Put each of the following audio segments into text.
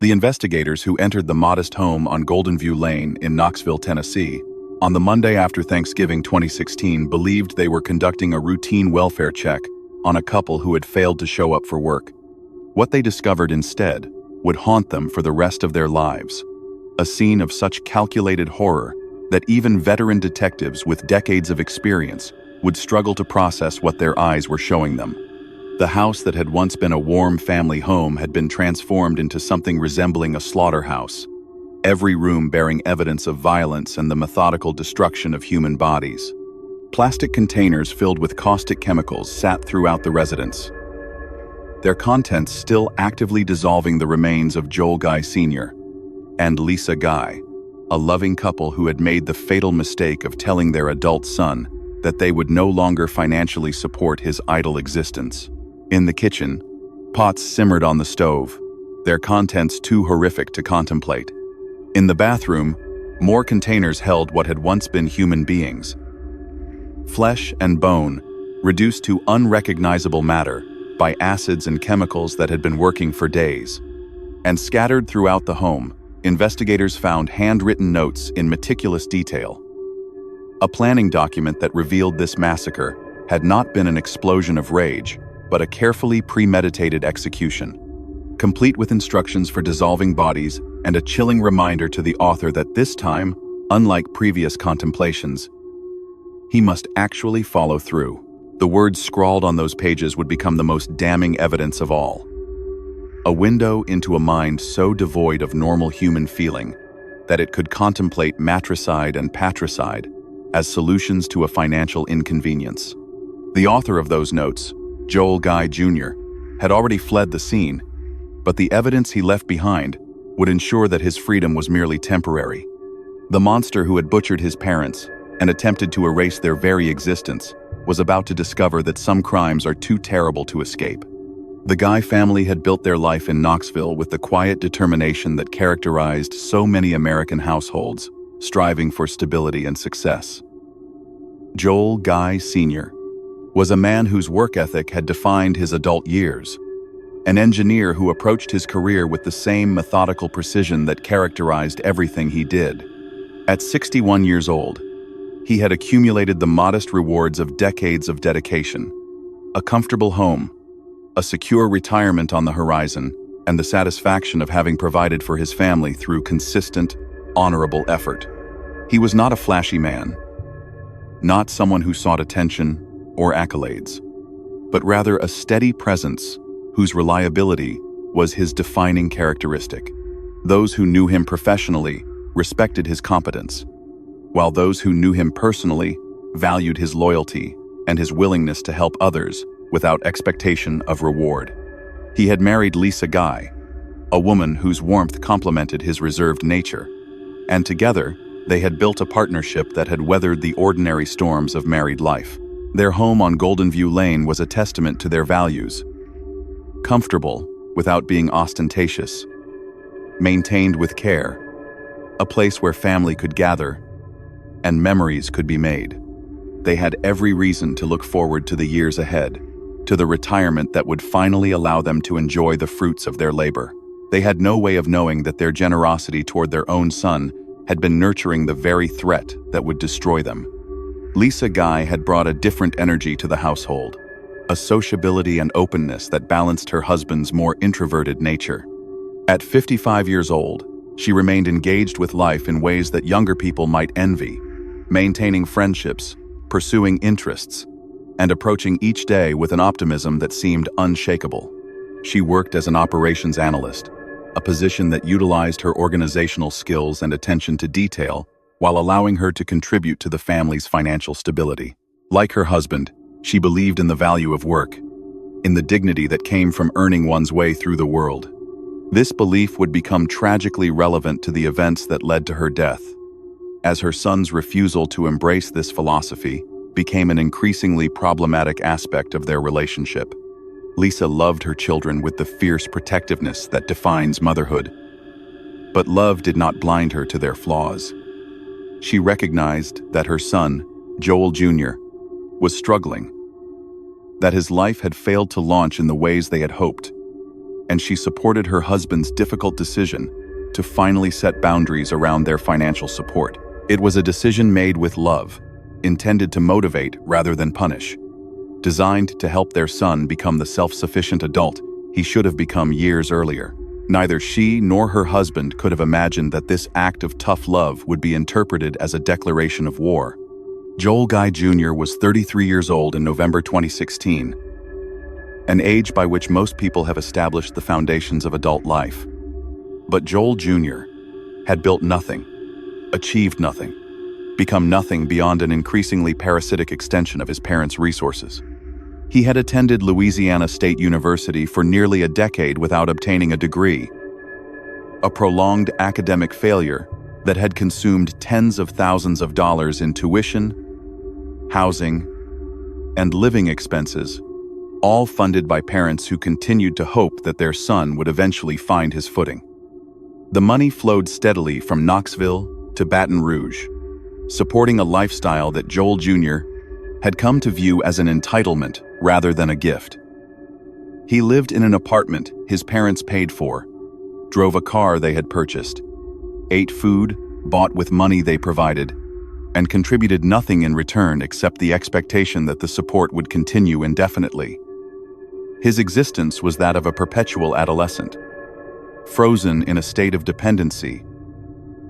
The investigators who entered the modest home on Golden View Lane in Knoxville, Tennessee, on the Monday after Thanksgiving 2016 believed they were conducting a routine welfare check on a couple who had failed to show up for work. What they discovered instead would haunt them for the rest of their lives. A scene of such calculated horror that even veteran detectives with decades of experience would struggle to process what their eyes were showing them. The house that had once been a warm family home had been transformed into something resembling a slaughterhouse, every room bearing evidence of violence and the methodical destruction of human bodies. Plastic containers filled with caustic chemicals sat throughout the residence, their contents still actively dissolving the remains of Joel Guy Sr. and Lisa Guy, a loving couple who had made the fatal mistake of telling their adult son that they would no longer financially support his idle existence. In the kitchen, pots simmered on the stove, their contents too horrific to contemplate. In the bathroom, more containers held what had once been human beings. Flesh and bone, reduced to unrecognizable matter by acids and chemicals that had been working for days. And scattered throughout the home, investigators found handwritten notes in meticulous detail. A planning document that revealed this massacre had not been an explosion of rage, but a carefully premeditated execution, complete with instructions for dissolving bodies and a chilling reminder to the author that this time, unlike previous contemplations, he must actually follow through. The words scrawled on those pages would become the most damning evidence of all. A window into a mind so devoid of normal human feeling that it could contemplate matricide and patricide as solutions to a financial inconvenience. The author of those notes, Joel Guy Jr., had already fled the scene, but the evidence he left behind would ensure that his freedom was merely temporary. The monster who had butchered his parents and attempted to erase their very existence was about to discover that some crimes are too terrible to escape. The Guy family had built their life in Knoxville with the quiet determination that characterized so many American households, striving for stability and success. Joel Guy Sr. was a man whose work ethic had defined his adult years, an engineer who approached his career with the same methodical precision that characterized everything he did. At 61 years old, he had accumulated the modest rewards of decades of dedication, a comfortable home, a secure retirement on the horizon, and the satisfaction of having provided for his family through consistent, honorable effort. He was not a flashy man, not someone who sought attention or accolades, but rather a steady presence whose reliability was his defining characteristic. Those who knew him professionally respected his competence, while those who knew him personally valued his loyalty and his willingness to help others without expectation of reward. He had married Lisa Guy, a woman whose warmth complemented his reserved nature, and together they had built a partnership that had weathered the ordinary storms of married life. Their home on Golden View Lane was a testament to their values. Comfortable without being ostentatious, maintained with care, a place where family could gather and memories could be made. They had every reason to look forward to the years ahead, to the retirement that would finally allow them to enjoy the fruits of their labor. They had no way of knowing that their generosity toward their own son had been nurturing the very threat that would destroy them. Lisa Guy had brought a different energy to the household, a sociability and openness that balanced her husband's more introverted nature. At 55 years old, she remained engaged with life in ways that younger people might envy, maintaining friendships, pursuing interests, and approaching each day with an optimism that seemed unshakable. She worked as an operations analyst, a position that utilized her organizational skills and attention to detail while allowing her to contribute to the family's financial stability. Like her husband, she believed in the value of work, in the dignity that came from earning one's way through the world. This belief would become tragically relevant to the events that led to her death, as her son's refusal to embrace this philosophy became an increasingly problematic aspect of their relationship. Lisa loved her children with the fierce protectiveness that defines motherhood. But love did not blind her to their flaws. She recognized that her son, Joel Jr., was struggling, that his life had failed to launch in the ways they had hoped, and she supported her husband's difficult decision to finally set boundaries around their financial support. It was a decision made with love, intended to motivate rather than punish, designed to help their son become the self-sufficient adult he should have become years earlier. Neither she nor her husband could have imagined that this act of tough love would be interpreted as a declaration of war. Joel Guy Jr. was 33 years old in November 2016, an age by which most people have established the foundations of adult life. But Joel Jr. had built nothing, achieved nothing, become nothing beyond an increasingly parasitic extension of his parents' resources. He had attended Louisiana State University for nearly a decade without obtaining a degree, a prolonged academic failure that had consumed tens of thousands of dollars in tuition, housing, and living expenses, all funded by parents who continued to hope that their son would eventually find his footing. The money flowed steadily from Knoxville to Baton Rouge, supporting a lifestyle that Joel Jr. had come to view as an entitlement rather than a gift. He lived in an apartment his parents paid for, drove a car they had purchased, ate food bought with money they provided, and contributed nothing in return except the expectation that the support would continue indefinitely. His existence was that of a perpetual adolescent, frozen in a state of dependency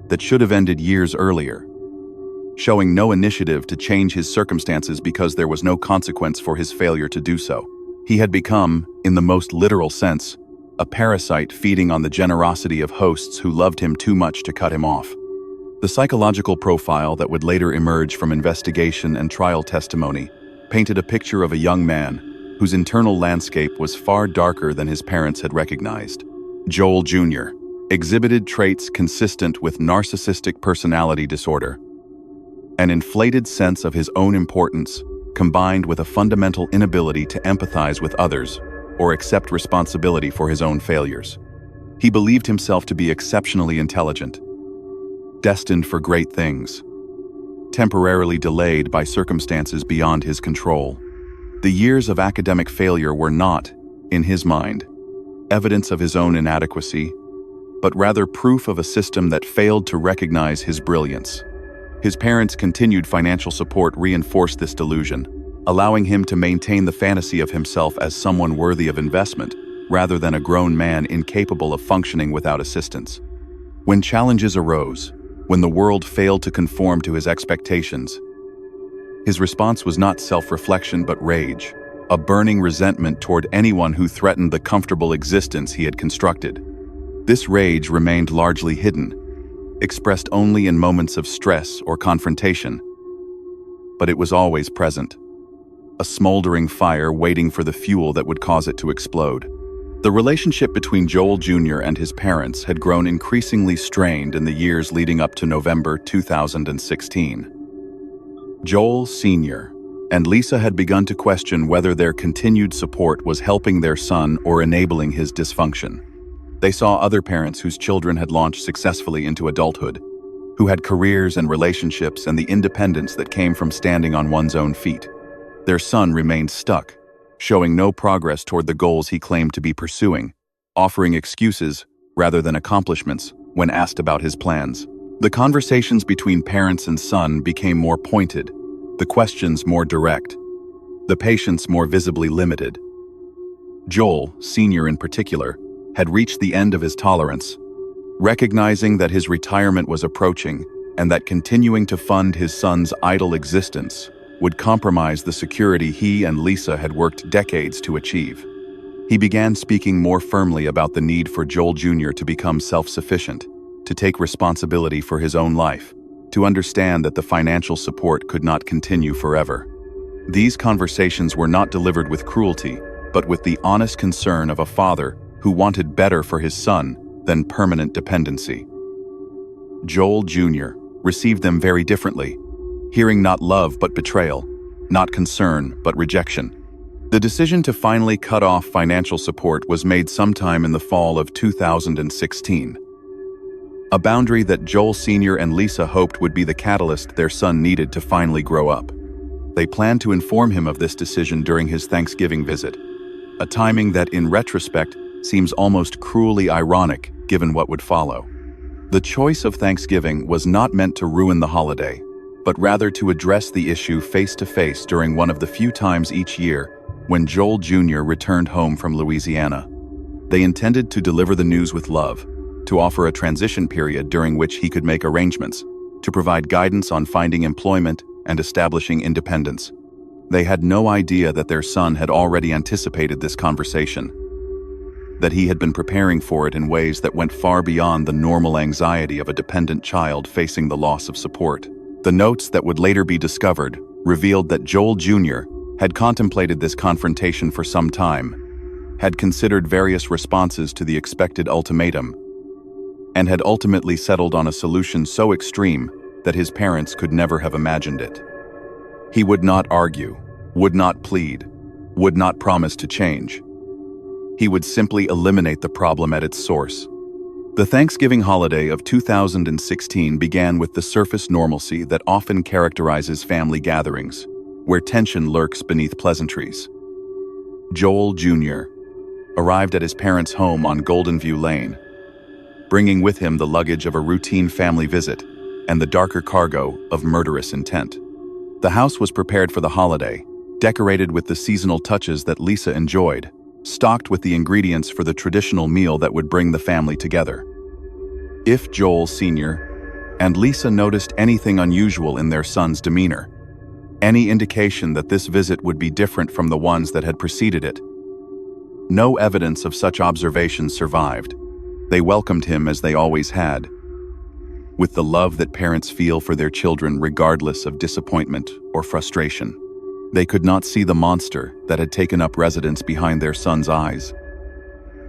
that should have ended years earlier, showing no initiative to change his circumstances because there was no consequence for his failure to do so. He had become, in the most literal sense, a parasite feeding on the generosity of hosts who loved him too much to cut him off. The psychological profile that would later emerge from investigation and trial testimony painted a picture of a young man whose internal landscape was far darker than his parents had recognized. Joel Jr. exhibited traits consistent with narcissistic personality disorder, an inflated sense of his own importance combined with a fundamental inability to empathize with others or accept responsibility for his own failures. He believed himself to be exceptionally intelligent, destined for great things, temporarily delayed by circumstances beyond his control. The years of academic failure were not, in his mind, evidence of his own inadequacy, but rather proof of a system that failed to recognize his brilliance. His parents' continued financial support reinforced this delusion, allowing him to maintain the fantasy of himself as someone worthy of investment, rather than a grown man incapable of functioning without assistance. When challenges arose, when the world failed to conform to his expectations, his response was not self-reflection but rage, a burning resentment toward anyone who threatened the comfortable existence he had constructed. This rage remained largely hidden, expressed only in moments of stress or confrontation, but it was always present, a smoldering fire waiting for the fuel that would cause it to explode. The relationship between Joel Jr. and his parents had grown increasingly strained in the years leading up to November 2016. Joel Sr. and Lisa had begun to question whether their continued support was helping their son or enabling his dysfunction. They saw other parents whose children had launched successfully into adulthood, who had careers and relationships and the independence that came from standing on one's own feet. Their son remained stuck, showing no progress toward the goals he claimed to be pursuing, offering excuses rather than accomplishments when asked about his plans. The conversations between parents and son became more pointed, the questions more direct, the patience more visibly limited. Joel, Sr. in particular, had reached the end of his tolerance, recognizing that his retirement was approaching and that continuing to fund his son's idle existence would compromise the security he and Lisa had worked decades to achieve. He began speaking more firmly about the need for Joel Jr. to become self-sufficient, to take responsibility for his own life, to understand that the financial support could not continue forever. These conversations were not delivered with cruelty, but with the honest concern of a father who wanted better for his son than permanent dependency. Joel Jr. received them very differently, hearing not love but betrayal, not concern but rejection. The decision to finally cut off financial support was made sometime in the fall of 2016. A boundary that Joel Sr. and Lisa hoped would be the catalyst their son needed to finally grow up. They planned to inform him of this decision during his Thanksgiving visit, a timing that, in retrospect, seems almost cruelly ironic given what would follow. The choice of Thanksgiving was not meant to ruin the holiday, but rather to address the issue face-to-face during one of the few times each year when Joel Jr. returned home from Louisiana. They intended to deliver the news with love, to offer a transition period during which he could make arrangements, to provide guidance on finding employment and establishing independence. They had no idea that their son had already anticipated this conversation, that he had been preparing for it in ways that went far beyond the normal anxiety of a dependent child facing the loss of support. The notes that would later be discovered revealed that Joel Jr. had contemplated this confrontation for some time, had considered various responses to the expected ultimatum, and had ultimately settled on a solution so extreme that his parents could never have imagined it. He would not argue, would not plead, would not promise to change. He would simply eliminate the problem at its source. The Thanksgiving holiday of 2016 began with the surface normalcy that often characterizes family gatherings, where tension lurks beneath pleasantries. Joel Jr. arrived at his parents' home on Golden View Lane, bringing with him the luggage of a routine family visit and the darker cargo of murderous intent. The house was prepared for the holiday, decorated with the seasonal touches that Lisa enjoyed, stocked with the ingredients for the traditional meal that would bring the family together. If Joel Sr. and Lisa noticed anything unusual in their son's demeanor, any indication that this visit would be different from the ones that had preceded it, no evidence of such observations survived. They welcomed him as they always had, with the love that parents feel for their children regardless of disappointment or frustration. They could not see the monster that had taken up residence behind their son's eyes,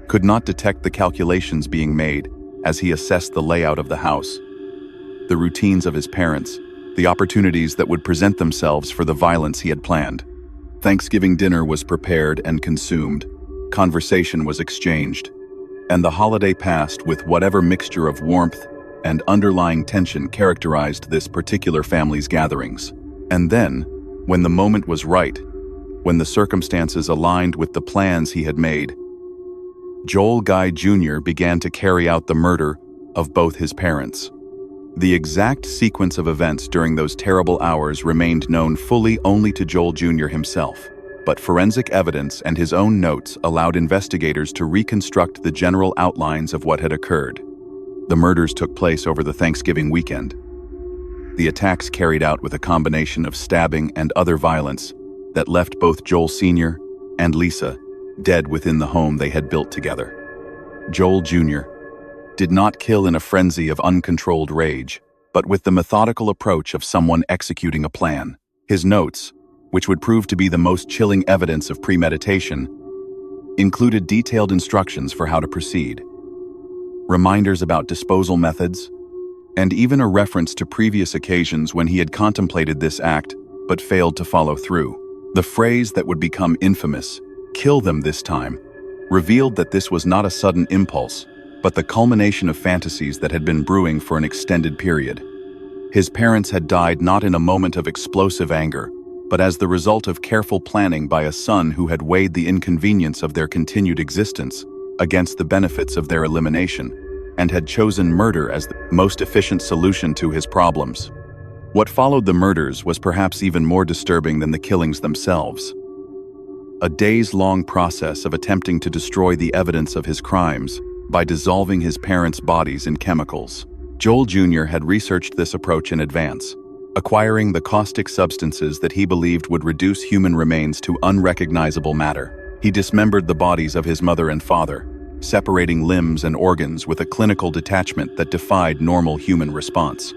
could not detect the calculations being made as he assessed the layout of the house, the routines of his parents, the opportunities that would present themselves for the violence he had planned. Thanksgiving dinner was prepared and consumed, conversation was exchanged, and the holiday passed with whatever mixture of warmth and underlying tension characterized this particular family's gatherings. And then, when the moment was right, when the circumstances aligned with the plans he had made, Joel Guy Jr. began to carry out the murder of both his parents. The exact sequence of events during those terrible hours remained known fully only to Joel Jr. himself, but forensic evidence and his own notes allowed investigators to reconstruct the general outlines of what had occurred. The murders took place over the Thanksgiving weekend. The attacks carried out with a combination of stabbing and other violence that left both Joel Sr. and Lisa dead within the home they had built together. Joel Jr. did not kill in a frenzy of uncontrolled rage, but with the methodical approach of someone executing a plan. His notes, which would prove to be the most chilling evidence of premeditation, included detailed instructions for how to proceed, reminders about disposal methods, and even a reference to previous occasions when he had contemplated this act but failed to follow through. The phrase that would become infamous, "Kill them this time," revealed that this was not a sudden impulse, but the culmination of fantasies that had been brewing for an extended period. His parents had died not in a moment of explosive anger, but as the result of careful planning by a son who had weighed the inconvenience of their continued existence against the benefits of their elimination, and had chosen murder as the most efficient solution to his problems. What followed the murders was perhaps even more disturbing than the killings themselves. A days-long process of attempting to destroy the evidence of his crimes by dissolving his parents' bodies in chemicals. Joel Jr. had researched this approach in advance, acquiring the caustic substances that he believed would reduce human remains to unrecognizable matter. He dismembered the bodies of his mother and father, separating limbs and organs with a clinical detachment that defied normal human response.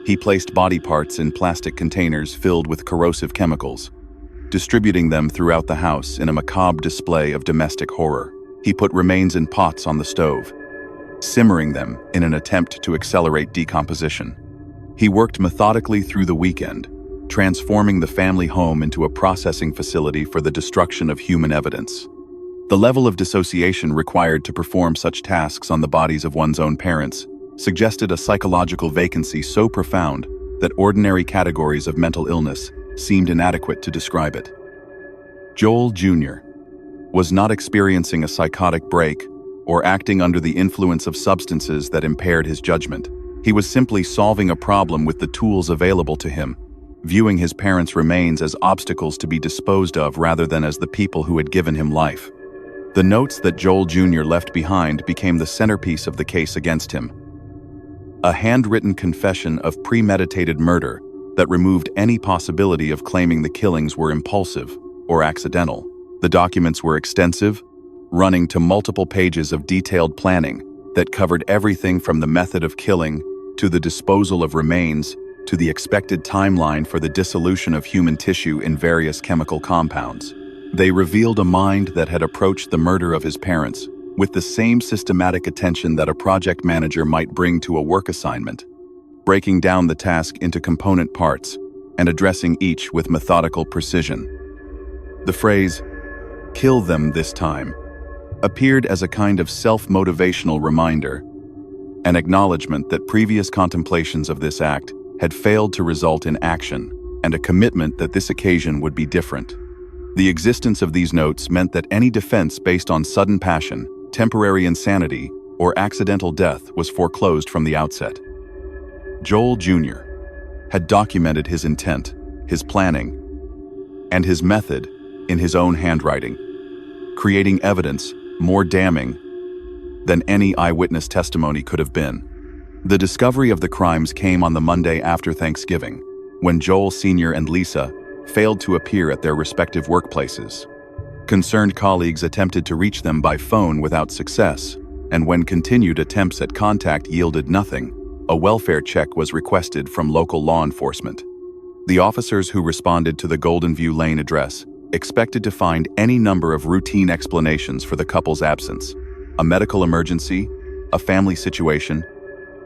He placed body parts in plastic containers filled with corrosive chemicals, distributing them throughout the house in a macabre display of domestic horror. He put remains in pots on the stove, simmering them in an attempt to accelerate decomposition. He worked methodically through the weekend, transforming the family home into a processing facility for the destruction of human evidence. The level of dissociation required to perform such tasks on the bodies of one's own parents suggested a psychological vacancy so profound that ordinary categories of mental illness seemed inadequate to describe it. Joel Jr. was not experiencing a psychotic break or acting under the influence of substances that impaired his judgment. He was simply solving a problem with the tools available to him, viewing his parents' remains as obstacles to be disposed of rather than as the people who had given him life. The notes that Joel Jr. left behind became the centerpiece of the case against him. A handwritten confession of premeditated murder that removed any possibility of claiming the killings were impulsive or accidental. The documents were extensive, running to multiple pages of detailed planning that covered everything from the method of killing to the disposal of remains to the expected timeline for the dissolution of human tissue in various chemical compounds. They revealed a mind that had approached the murder of his parents with the same systematic attention that a project manager might bring to a work assignment, breaking down the task into component parts and addressing each with methodical precision. The phrase, "kill them this time," appeared as a kind of self-motivational reminder, an acknowledgement that previous contemplations of this act had failed to result in action, and a commitment that this occasion would be different. The existence of these notes meant that any defense based on sudden passion, temporary insanity, or accidental death was foreclosed from the outset. Joel Jr. had documented his intent, his planning, and his method in his own handwriting, creating evidence more damning than any eyewitness testimony could have been. The discovery of the crimes came on the Monday after Thanksgiving, when Joel Sr. and Lisa failed to appear at their respective workplaces. Concerned colleagues attempted to reach them by phone without success, and when continued attempts at contact yielded nothing, a welfare check was requested from local law enforcement. The officers who responded to the Golden View Lane address expected to find any number of routine explanations for the couple's absence: a medical emergency, a family situation,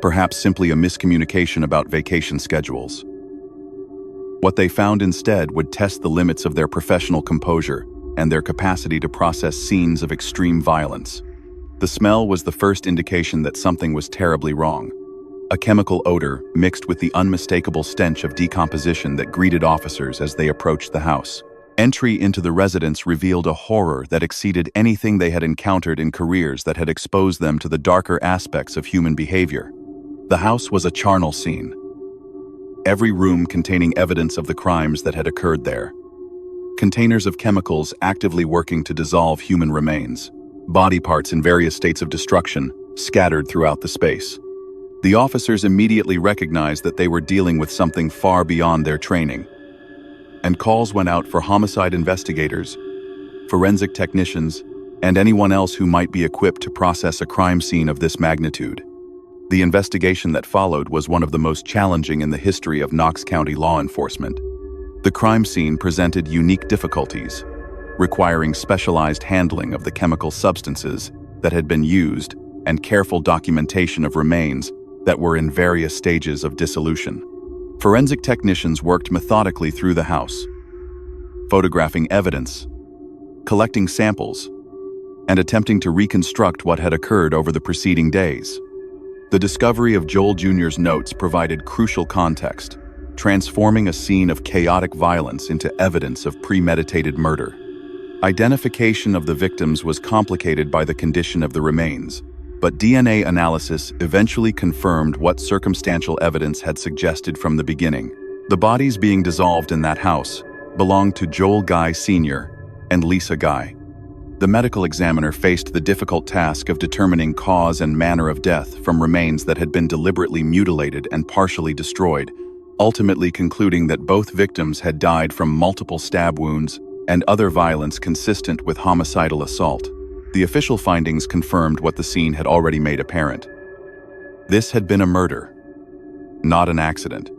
perhaps simply a miscommunication about vacation schedules. What they found instead would test the limits of their professional composure and their capacity to process scenes of extreme violence. The smell was the first indication that something was terribly wrong. A chemical odor mixed with the unmistakable stench of decomposition that greeted officers as they approached the house. Entry into the residence revealed a horror that exceeded anything they had encountered in careers that had exposed them to the darker aspects of human behavior. The house was a charnel scene, every room containing evidence of the crimes that had occurred there. Containers of chemicals actively working to dissolve human remains, body parts in various states of destruction scattered throughout the space. The officers immediately recognized that they were dealing with something far beyond their training, and calls went out for homicide investigators, forensic technicians, and anyone else who might be equipped to process a crime scene of this magnitude. The investigation that followed was one of the most challenging in the history of Knox County law enforcement. The crime scene presented unique difficulties, requiring specialized handling of the chemical substances that had been used and careful documentation of remains that were in various stages of dissolution. Forensic technicians worked methodically through the house, photographing evidence, collecting samples, and attempting to reconstruct what had occurred over the preceding days. The discovery of Joel Jr.'s notes provided crucial context, transforming a scene of chaotic violence into evidence of premeditated murder. Identification of the victims was complicated by the condition of the remains, but DNA analysis eventually confirmed what circumstantial evidence had suggested from the beginning. The bodies being dissolved in that house belonged to Joel Guy Sr. and Lisa Guy. The medical examiner faced the difficult task of determining cause and manner of death from remains that had been deliberately mutilated and partially destroyed, ultimately concluding that both victims had died from multiple stab wounds and other violence consistent with homicidal assault. The official findings confirmed what the scene had already made apparent. This had been a murder, not an accident,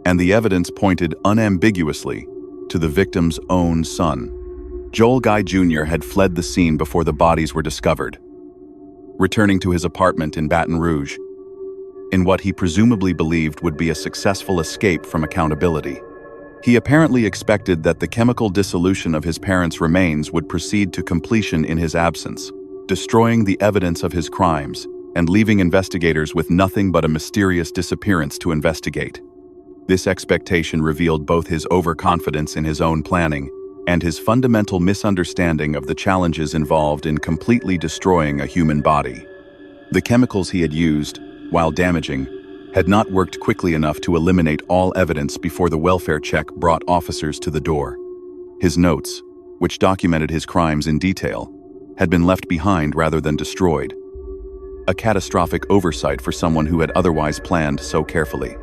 and the evidence pointed unambiguously to the victim's own son. Joel Guy Jr. had fled the scene before the bodies were discovered, returning to his apartment in Baton Rouge, in what he presumably believed would be a successful escape from accountability. He apparently expected that the chemical dissolution of his parents' remains would proceed to completion in his absence, destroying the evidence of his crimes and leaving investigators with nothing but a mysterious disappearance to investigate. This expectation revealed both his overconfidence in his own planning and his fundamental misunderstanding of the challenges involved in completely destroying a human body. The chemicals he had used, while damaging, had not worked quickly enough to eliminate all evidence before the welfare check brought officers to the door. His notes, which documented his crimes in detail, had been left behind rather than destroyed. A catastrophic oversight for someone who had otherwise planned so carefully.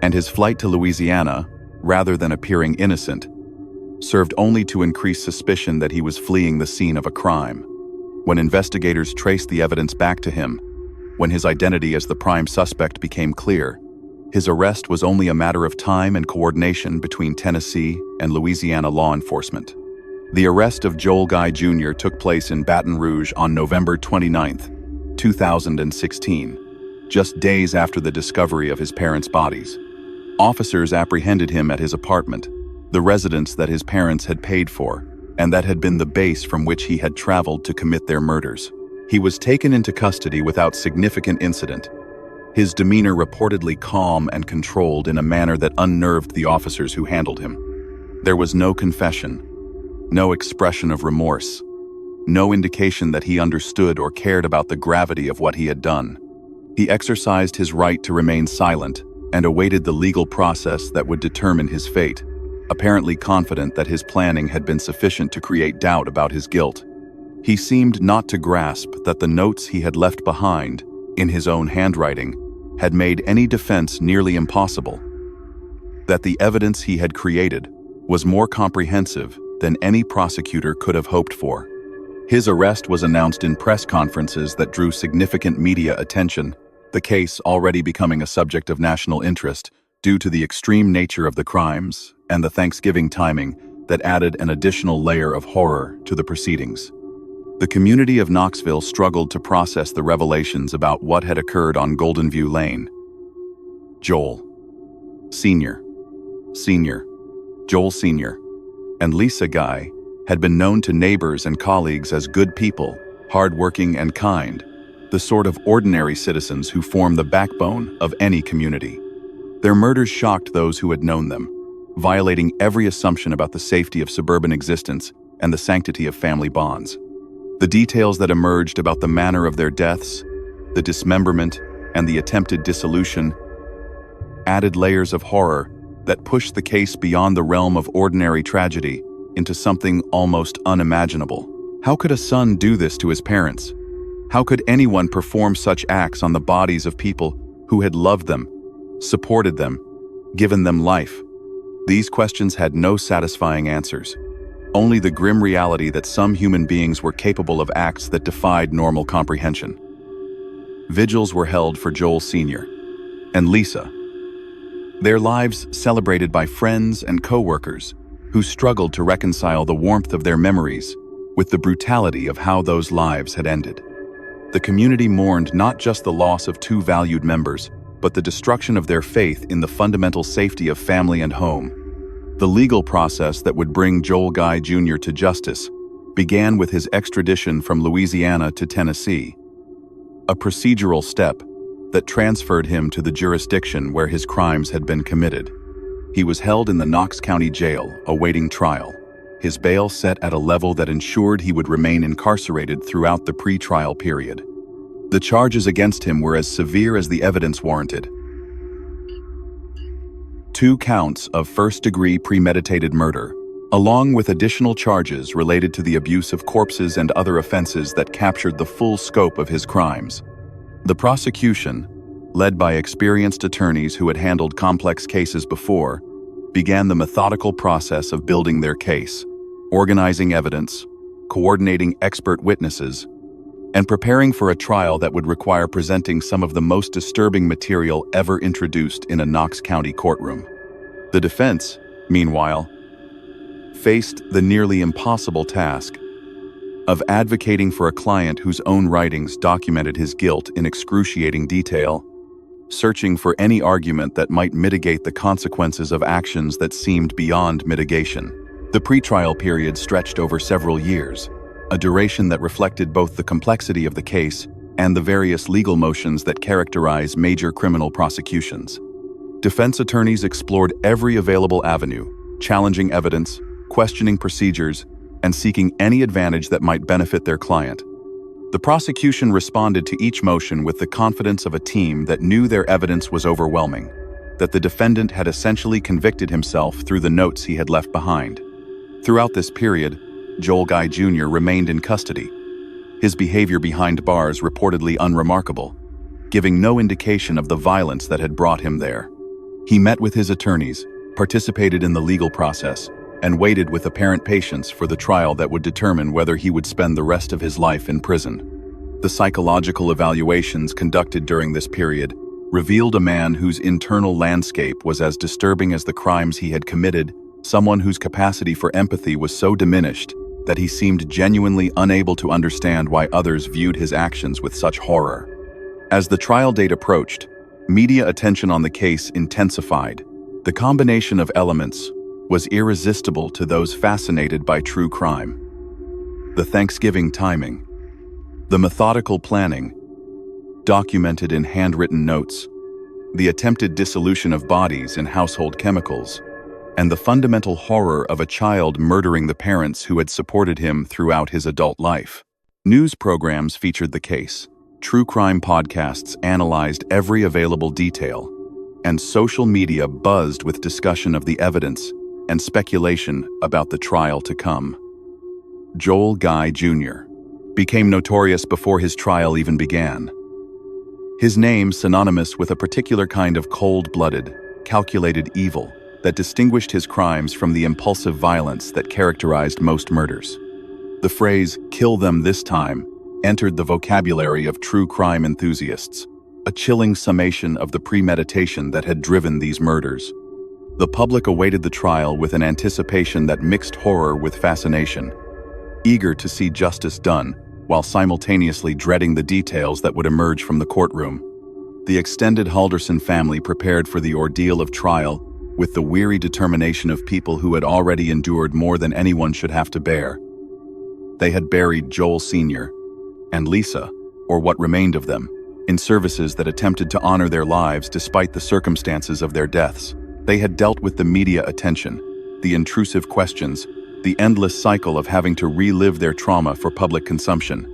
And his flight to Louisiana, rather than appearing innocent, served only to increase suspicion that he was fleeing the scene of a crime. When investigators traced the evidence back to him, when his identity as the prime suspect became clear, his arrest was only a matter of time and coordination between Tennessee and Louisiana law enforcement. The arrest of Joel Guy Jr. took place in Baton Rouge on November 29, 2016, just days after the discovery of his parents' bodies. Officers apprehended him at his apartment, the residence that his parents had paid for, and that had been the base from which he had traveled to commit their murders. He was taken into custody without significant incident, his demeanor reportedly calm and controlled in a manner that unnerved the officers who handled him. There was no confession, no expression of remorse, no indication that he understood or cared about the gravity of what he had done. He exercised his right to remain silent and awaited the legal process that would determine his fate, apparently confident that his planning had been sufficient to create doubt about his guilt. He seemed not to grasp that the notes he had left behind, in his own handwriting, had made any defense nearly impossible. That the evidence he had created was more comprehensive than any prosecutor could have hoped for. His arrest was announced in press conferences that drew significant media attention, the case already becoming a subject of national interest due to the extreme nature of the crimes and the Thanksgiving timing that added an additional layer of horror to the proceedings. The community of Knoxville struggled to process the revelations about what had occurred on Golden View Lane. Joel Sr., Joel Sr., and Lisa Guy had been known to neighbors and colleagues as good people, hardworking and kind, the sort of ordinary citizens who form the backbone of any community. Their murders shocked those who had known them, violating every assumption about the safety of suburban existence and the sanctity of family bonds. The details that emerged about the manner of their deaths, the dismemberment, and the attempted dissolution added layers of horror that pushed the case beyond the realm of ordinary tragedy into something almost unimaginable. How could a son do this to his parents? How could anyone perform such acts on the bodies of people who had loved them, supported them, given them life? These questions had no satisfying answers. Only the grim reality that some human beings were capable of acts that defied normal comprehension. Vigils were held for Joel Sr. and Lisa, their lives celebrated by friends and co-workers who struggled to reconcile the warmth of their memories with the brutality of how those lives had ended. The community mourned not just the loss of two valued members, but the destruction of their faith in the fundamental safety of family and home. The legal process that would bring Joel Guy Jr. to justice began with his extradition from Louisiana to Tennessee, a procedural step that transferred him to the jurisdiction where his crimes had been committed. He was held in the Knox County Jail, awaiting trial, his bail set at a level that ensured he would remain incarcerated throughout the pre-trial period. The charges against him were as severe as the evidence warranted. 2 counts of first-degree premeditated murder, along with additional charges related to the abuse of corpses and other offenses that captured the full scope of his crimes. The prosecution, led by experienced attorneys who had handled complex cases before, began the methodical process of building their case, organizing evidence, coordinating expert witnesses, and preparing for a trial that would require presenting some of the most disturbing material ever introduced in a Knox County courtroom. The defense, meanwhile, faced the nearly impossible task of advocating for a client whose own writings documented his guilt in excruciating detail, searching for any argument that might mitigate the consequences of actions that seemed beyond mitigation. The pretrial period stretched over several years, a duration that reflected both the complexity of the case and the various legal motions that characterize major criminal prosecutions. Defense attorneys explored every available avenue, challenging evidence, questioning procedures, and seeking any advantage that might benefit their client. The prosecution responded to each motion with the confidence of a team that knew their evidence was overwhelming, that the defendant had essentially convicted himself through the notes he had left behind. Throughout this period, Joel Guy Jr. remained in custody, his behavior behind bars reportedly unremarkable, giving no indication of the violence that had brought him there. He met with his attorneys, participated in the legal process, and waited with apparent patience for the trial that would determine whether he would spend the rest of his life in prison. The psychological evaluations conducted during this period revealed a man whose internal landscape was as disturbing as the crimes he had committed, someone whose capacity for empathy was so diminished that he seemed genuinely unable to understand why others viewed his actions with such horror. As the trial date approached, media attention on the case intensified. The combination of elements was irresistible to those fascinated by true crime. The Thanksgiving timing, the methodical planning, documented in handwritten notes, the attempted dissolution of bodies in household chemicals, and the fundamental horror of a child murdering the parents who had supported him throughout his adult life. News programs featured the case, true crime podcasts analyzed every available detail, and social media buzzed with discussion of the evidence and speculation about the trial to come. Joel Guy Jr. became notorious before his trial even began. His name synonymous with a particular kind of cold-blooded, calculated evil that distinguished his crimes from the impulsive violence that characterized most murders. The phrase, "kill them this time," entered the vocabulary of true crime enthusiasts, a chilling summation of the premeditation that had driven these murders. The public awaited the trial with an anticipation that mixed horror with fascination, eager to see justice done, while simultaneously dreading the details that would emerge from the courtroom. The extended Halderson family prepared for the ordeal of trial with the weary determination of people who had already endured more than anyone should have to bear. They had buried Joel Sr. and Lisa, or what remained of them, in services that attempted to honor their lives despite the circumstances of their deaths. They had dealt with the media attention, the intrusive questions, the endless cycle of having to relive their trauma for public consumption.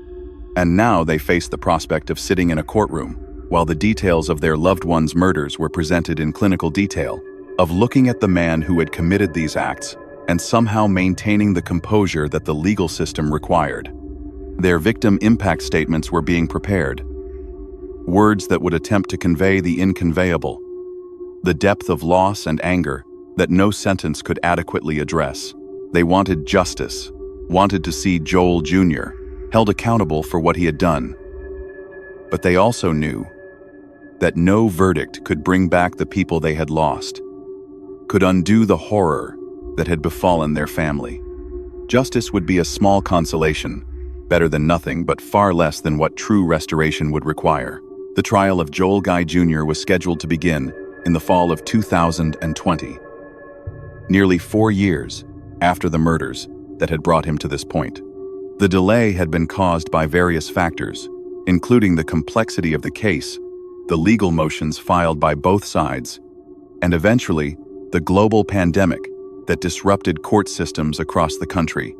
And now they faced the prospect of sitting in a courtroom, while the details of their loved ones' murders were presented in clinical detail, of looking at the man who had committed these acts and somehow maintaining the composure that the legal system required. Their victim impact statements were being prepared, words that would attempt to convey the inconveyable, the depth of loss and anger that no sentence could adequately address. They wanted justice, wanted to see Joel Jr. held accountable for what he had done. But they also knew that no verdict could bring back the people they had lost, could undo the horror that had befallen their family. Justice would be a small consolation, better than nothing, but far less than what true restoration would require. The trial of Joel Guy Jr. was scheduled to begin in the fall of 2020, nearly 4 years after the murders that had brought him to this point. The delay had been caused by various factors, including the complexity of the case, the legal motions filed by both sides, and eventually, the global pandemic that disrupted court systems across the country.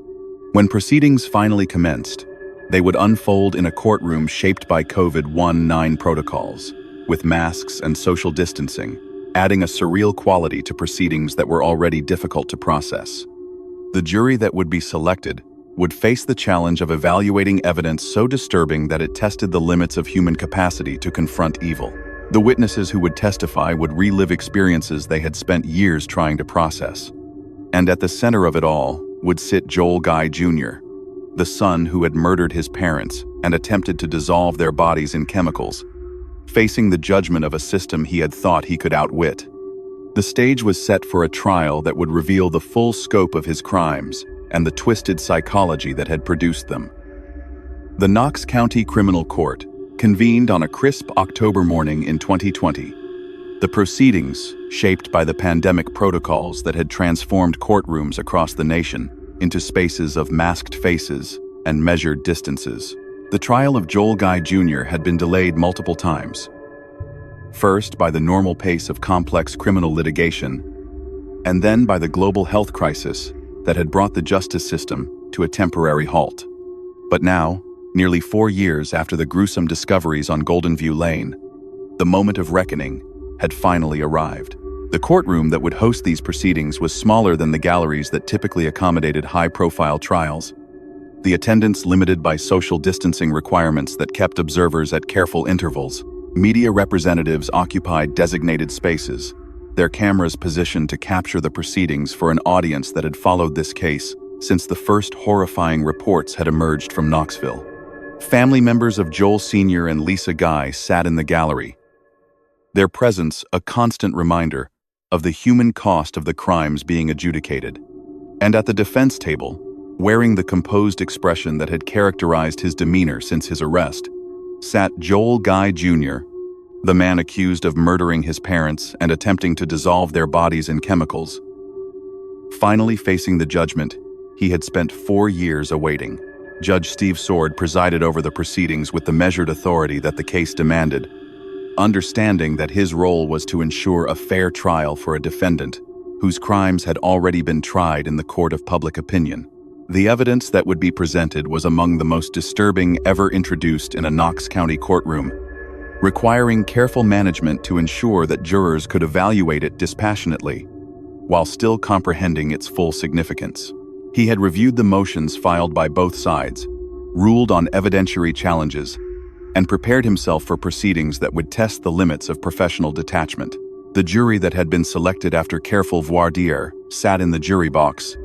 When proceedings finally commenced, they would unfold in a courtroom shaped by COVID-19 protocols, with masks and social distancing, adding a surreal quality to proceedings that were already difficult to process. The jury that would be selected would face the challenge of evaluating evidence so disturbing that it tested the limits of human capacity to confront evil. The witnesses who would testify would relive experiences they had spent years trying to process. And at the center of it all would sit Joel Guy Jr., the son who had murdered his parents and attempted to dissolve their bodies in chemicals, facing the judgment of a system he had thought he could outwit. The stage was set for a trial that would reveal the full scope of his crimes and the twisted psychology that had produced them. The Knox County Criminal Court convened on a crisp October morning in 2020. The proceedings, shaped by the pandemic protocols that had transformed courtrooms across the nation into spaces of masked faces and measured distances. The trial of Joel Guy Jr. had been delayed multiple times. First by the normal pace of complex criminal litigation, and then by the global health crisis that had brought the justice system to a temporary halt. But now, nearly 4 years after the gruesome discoveries on Golden View Lane, the moment of reckoning had finally arrived. The courtroom that would host these proceedings was smaller than the galleries that typically accommodated high-profile trials. The attendance limited by social distancing requirements that kept observers at careful intervals. Media representatives occupied designated spaces, their cameras positioned to capture the proceedings for an audience that had followed this case since the first horrifying reports had emerged from Knoxville. Family members of Joel Sr. and Lisa Guy sat in the gallery, their presence a constant reminder of the human cost of the crimes being adjudicated. And at the defense table, wearing the composed expression that had characterized his demeanor since his arrest, sat Joel Guy Jr., the man accused of murdering his parents and attempting to dissolve their bodies in chemicals. Finally facing the judgment he had spent 4 years awaiting, Judge Steve Sword presided over the proceedings with the measured authority that the case demanded, understanding that his role was to ensure a fair trial for a defendant whose crimes had already been tried in the court of public opinion. The evidence that would be presented was among the most disturbing ever introduced in a Knox County courtroom, requiring careful management to ensure that jurors could evaluate it dispassionately, while still comprehending its full significance. He had reviewed the motions filed by both sides, ruled on evidentiary challenges, and prepared himself for proceedings that would test the limits of professional detachment. The jury that had been selected after careful voir dire sat in the jury box,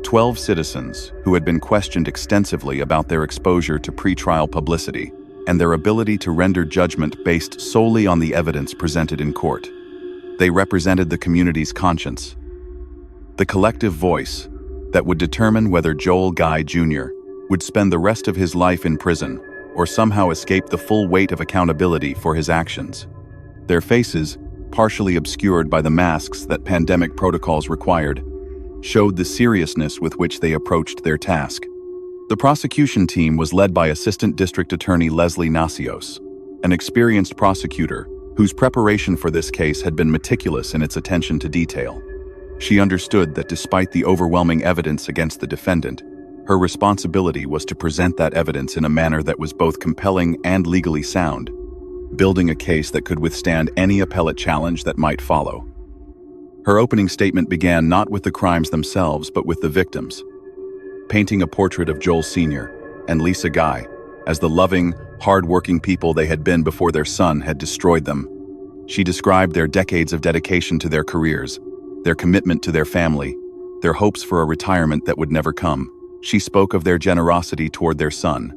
12 citizens who had been questioned extensively about their exposure to pretrial publicity and their ability to render judgment based solely on the evidence presented in court. They represented the community's conscience, the collective voice that would determine whether Joel Guy Jr. would spend the rest of his life in prison or somehow escape the full weight of accountability for his actions. Their faces, partially obscured by the masks that pandemic protocols required, showed the seriousness with which they approached their task. The prosecution team was led by Assistant District Attorney Leslie Nasios, an experienced prosecutor whose preparation for this case had been meticulous in its attention to detail. She understood that despite the overwhelming evidence against the defendant, her responsibility was to present that evidence in a manner that was both compelling and legally sound, building a case that could withstand any appellate challenge that might follow. Her opening statement began not with the crimes themselves, but with the victims, painting a portrait of Joel Sr. and Lisa Guy as the loving, hard-working people they had been before their son had destroyed them. She described their decades of dedication to their careers, their commitment to their family, their hopes for a retirement that would never come. She spoke of their generosity toward their son,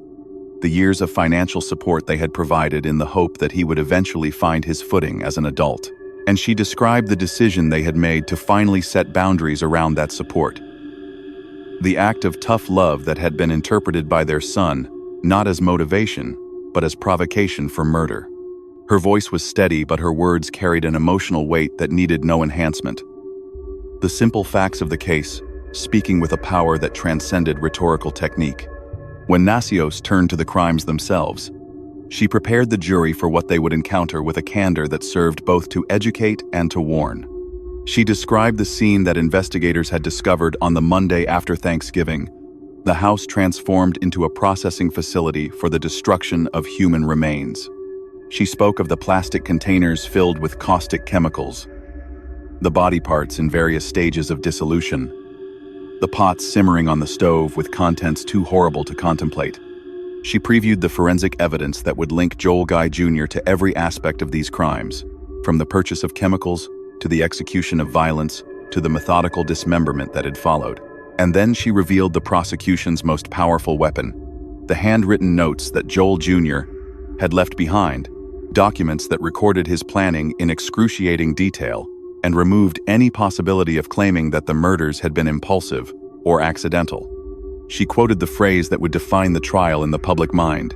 the years of financial support they had provided in the hope that he would eventually find his footing as an adult. And she described the decision they had made to finally set boundaries around that support. The act of tough love that had been interpreted by their son, not as motivation, but as provocation for murder. Her voice was steady, but her words carried an emotional weight that needed no enhancement. The simple facts of the case, speaking with a power that transcended rhetorical technique. When Nasios turned to the crimes themselves, she prepared the jury for what they would encounter with a candor that served both to educate and to warn. She described the scene that investigators had discovered on the Monday after Thanksgiving, the house transformed into a processing facility for the destruction of human remains. She spoke of the plastic containers filled with caustic chemicals, the body parts in various stages of dissolution, the pots simmering on the stove with contents too horrible to contemplate. She previewed the forensic evidence that would link Joel Guy Jr. to every aspect of these crimes, from the purchase of chemicals, to the execution of violence, to the methodical dismemberment that had followed. And then she revealed the prosecution's most powerful weapon, the handwritten notes that Joel Jr. had left behind, documents that recorded his planning in excruciating detail and removed any possibility of claiming that the murders had been impulsive or accidental. She quoted the phrase that would define the trial in the public mind: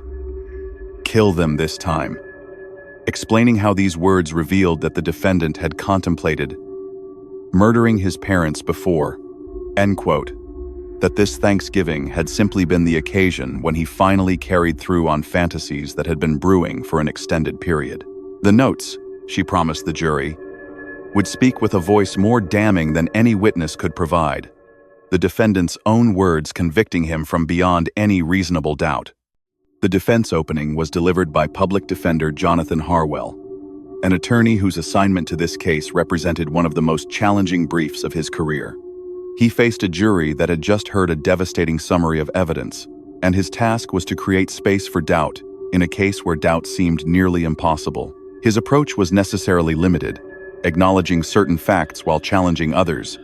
"Kill them this time," explaining how these words revealed that the defendant had contemplated murdering his parents before, end quote, that this Thanksgiving had simply been the occasion when he finally carried through on fantasies that had been brewing for an extended period. The notes, she promised the jury, would speak with a voice more damning than any witness could provide. the defendant's own words convicting him from beyond any reasonable doubt. The defense opening was delivered by Public Defender Jonathan Harwell, an attorney whose assignment to this case represented one of the most challenging briefs of his career. He faced a jury that had just heard a devastating summary of evidence, and his task was to create space for doubt in a case where doubt seemed nearly impossible. His approach was necessarily limited, acknowledging certain facts while challenging others,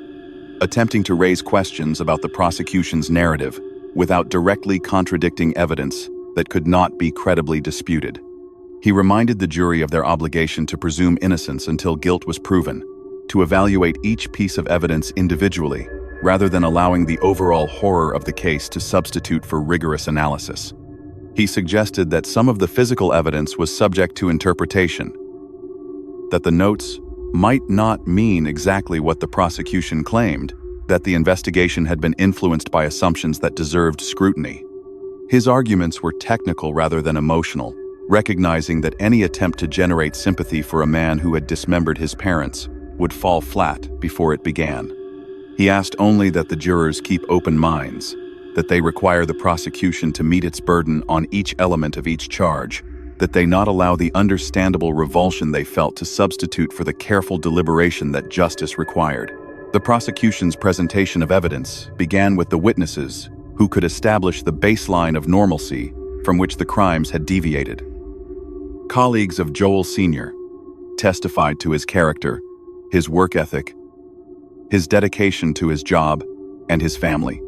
attempting to raise questions about the prosecution's narrative without directly contradicting evidence that could not be credibly disputed. He reminded the jury of their obligation to presume innocence until guilt was proven, to evaluate each piece of evidence individually, rather than allowing the overall horror of the case to substitute for rigorous analysis. He suggested that some of the physical evidence was subject to interpretation, that the notes might not mean exactly what the prosecution claimed, that the investigation had been influenced by assumptions that deserved scrutiny. His arguments were technical rather than emotional, recognizing that any attempt to generate sympathy for a man who had dismembered his parents would fall flat before it began. He asked only that the jurors keep open minds, that they require the prosecution to meet its burden on each element of each charge, that they not allow the understandable revulsion they felt to substitute for the careful deliberation that justice required. The prosecution's presentation of evidence began with the witnesses who could establish the baseline of normalcy from which the crimes had deviated. Colleagues of Joel Sr. testified to his character, his work ethic, his dedication to his job, and his family.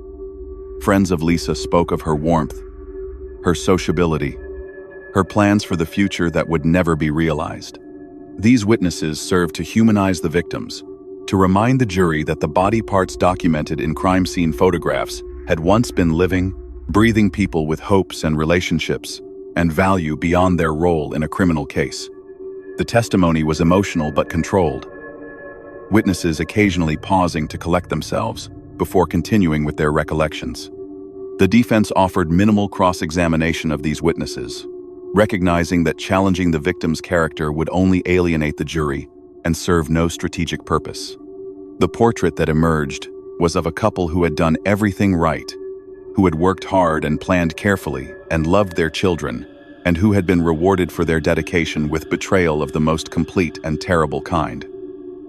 Friends of Lisa spoke of her warmth, her sociability, her plans for the future that would never be realized. These witnesses served to humanize the victims, to remind the jury that the body parts documented in crime scene photographs had once been living, breathing people with hopes and relationships and value beyond their role in a criminal case. The testimony was emotional but controlled, witnesses occasionally pausing to collect themselves before continuing with their recollections. The defense offered minimal cross-examination of these witnesses, recognizing that challenging the victim's character would only alienate the jury and serve no strategic purpose. The portrait that emerged was of a couple who had done everything right, who had worked hard and planned carefully and loved their children, and who had been rewarded for their dedication with betrayal of the most complete and terrible kind.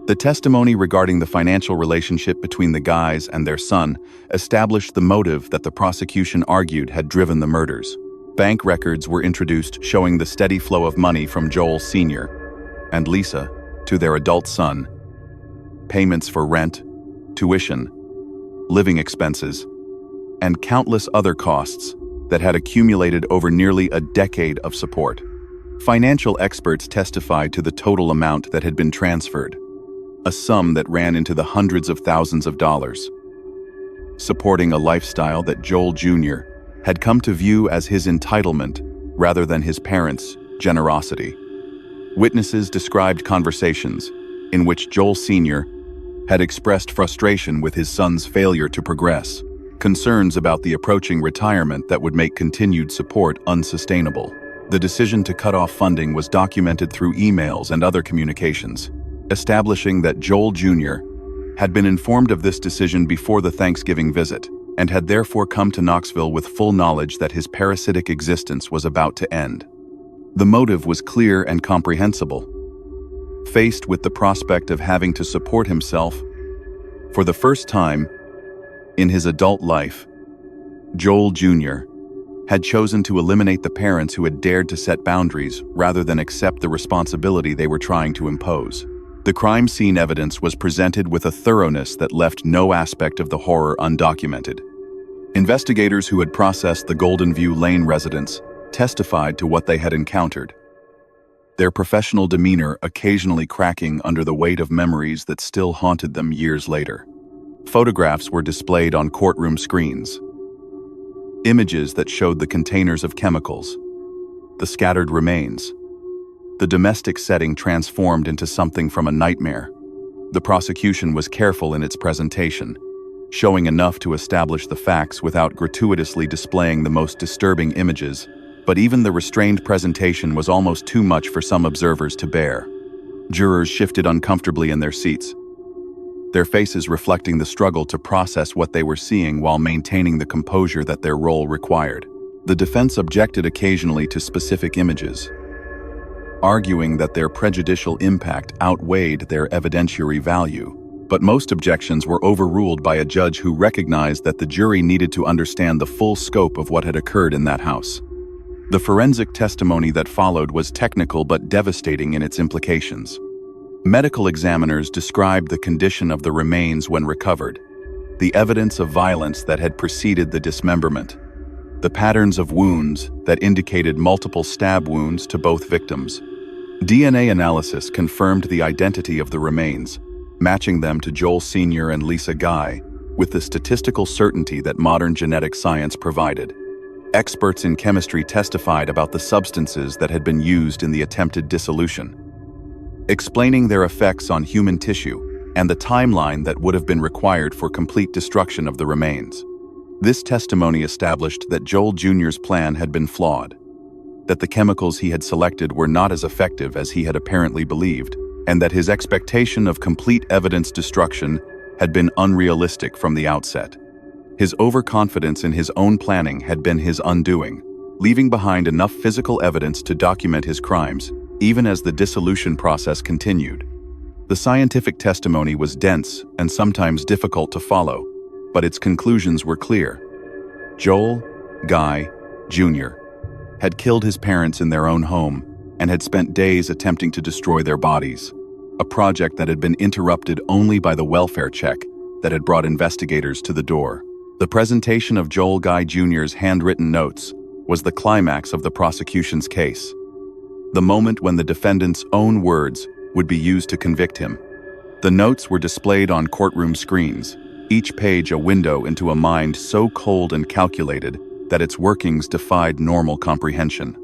The testimony regarding the financial relationship between the guys and their son established the motive that the prosecution argued had driven the murders. Bank records were introduced showing the steady flow of money from Joel Sr. and Lisa to their adult son, payments for rent, tuition, living expenses, and countless other costs that had accumulated over nearly a decade of support. Financial experts testified to the total amount that had been transferred, a sum that ran into the hundreds of thousands of dollars, supporting a lifestyle that Joel Jr. had come to view as his entitlement rather than his parents' generosity. Witnesses described conversations in which Joel Sr. had expressed frustration with his son's failure to progress, concerns about the approaching retirement that would make continued support unsustainable. The decision to cut off funding was documented through emails and other communications, establishing that Joel Jr. had been informed of this decision before the Thanksgiving visit and had therefore come to Knoxville with full knowledge that his parasitic existence was about to end. The motive was clear and comprehensible. Faced with the prospect of having to support himself for the first time in his adult life, Joel Jr. had chosen to eliminate the parents who had dared to set boundaries rather than accept the responsibility they were trying to impose. The crime scene evidence was presented with a thoroughness that left no aspect of the horror undocumented. Investigators who had processed the Golden View Lane residence testified to what they had encountered, their professional demeanor occasionally cracking under the weight of memories that still haunted them years later. Photographs were displayed on courtroom screens, images that showed the containers of chemicals, the scattered remains, the domestic setting transformed into something from a nightmare. The prosecution was careful in its presentation, showing enough to establish the facts without gratuitously displaying the most disturbing images, but even the restrained presentation was almost too much for some observers to bear. Jurors shifted uncomfortably in their seats, their faces reflecting the struggle to process what they were seeing while maintaining the composure that their role required. The defense objected occasionally to specific images, arguing that their prejudicial impact outweighed their evidentiary value. But most objections were overruled by a judge who recognized that the jury needed to understand the full scope of what had occurred in that house. The forensic testimony that followed was technical but devastating in its implications. Medical examiners described the condition of the remains when recovered, the evidence of violence that had preceded the dismemberment, the patterns of wounds that indicated multiple stab wounds to both victims. DNA analysis confirmed the identity of the remains, matching them to Joel Sr. and Lisa Guy, with the statistical certainty that modern genetic science provided. Experts in chemistry testified about the substances that had been used in the attempted dissolution, explaining their effects on human tissue and the timeline that would have been required for complete destruction of the remains. This testimony established that Joel Jr.'s plan had been flawed, that the chemicals he had selected were not as effective as he had apparently believed, and that his expectation of complete evidence destruction had been unrealistic from the outset. His overconfidence in his own planning had been his undoing, leaving behind enough physical evidence to document his crimes, even as the dissolution process continued. The scientific testimony was dense and sometimes difficult to follow, but its conclusions were clear. Joel Guy Jr. had killed his parents in their own home and had spent days attempting to destroy their bodies, a project that had been interrupted only by the welfare check that had brought investigators to the door. The presentation of Joel Guy Jr.'s handwritten notes was the climax of the prosecution's case, the moment when the defendant's own words would be used to convict him. The notes were displayed on courtroom screens, each page a window into a mind so cold and calculated that its workings defied normal comprehension.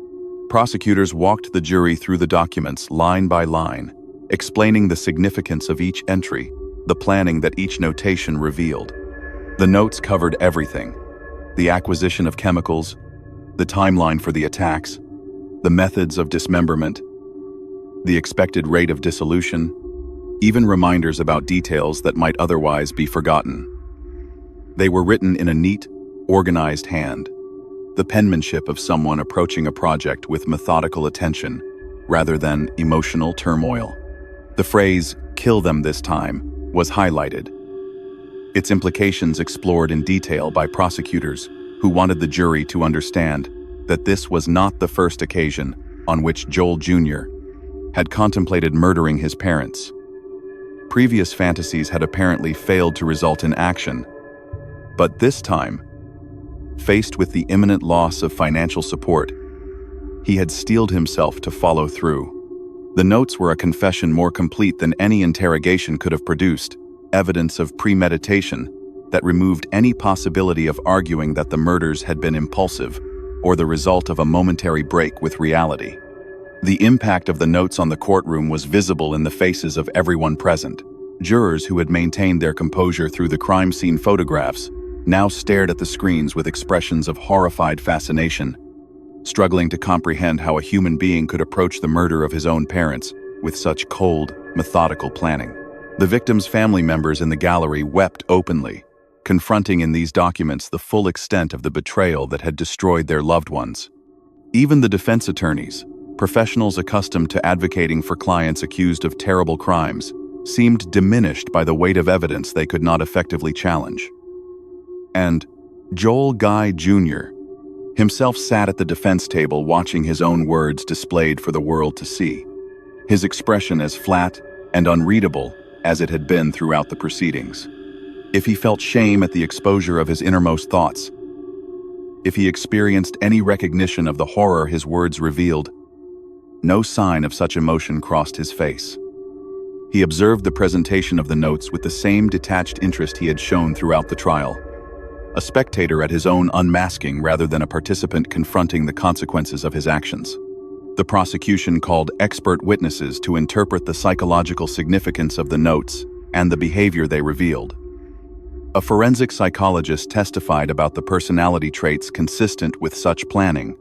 Prosecutors walked the jury through the documents line by line, explaining the significance of each entry, the planning that each notation revealed. The notes covered everything: the acquisition of chemicals, the timeline for the attacks, the methods of dismemberment, the expected rate of dissolution, even reminders about details that might otherwise be forgotten. They were written in a neat, organized hand, the penmanship of someone approaching a project with methodical attention rather than emotional turmoil. The phrase, "kill them this time," was highlighted, its implications explored in detail by prosecutors who wanted the jury to understand that this was not the first occasion on which Joel Jr. had contemplated murdering his parents. Previous fantasies had apparently failed to result in action, but this time, faced with the imminent loss of financial support, he had steeled himself to follow through. The notes were a confession more complete than any interrogation could have produced, evidence of premeditation that removed any possibility of arguing that the murders had been impulsive or the result of a momentary break with reality. The impact of the notes on the courtroom was visible in the faces of everyone present. Jurors who had maintained their composure through the crime scene photographs now stared at the screens with expressions of horrified fascination, struggling to comprehend how a human being could approach the murder of his own parents with such cold, methodical planning. The victims' family members in the gallery wept openly, confronting in these documents the full extent of the betrayal that had destroyed their loved ones. Even the defense attorneys, professionals accustomed to advocating for clients accused of terrible crimes, seemed diminished by the weight of evidence they could not effectively challenge. And Joel Guy Jr. himself sat at the defense table watching his own words displayed for the world to see, his expression as flat and unreadable as it had been throughout the proceedings. If he felt shame at the exposure of his innermost thoughts, if he experienced any recognition of the horror his words revealed, no sign of such emotion crossed his face. He observed the presentation of the notes with the same detached interest he had shown throughout the trial, a spectator at his own unmasking rather than a participant confronting the consequences of his actions. The prosecution called expert witnesses to interpret the psychological significance of the notes and the behavior they revealed. A forensic psychologist testified about the personality traits consistent with such planning,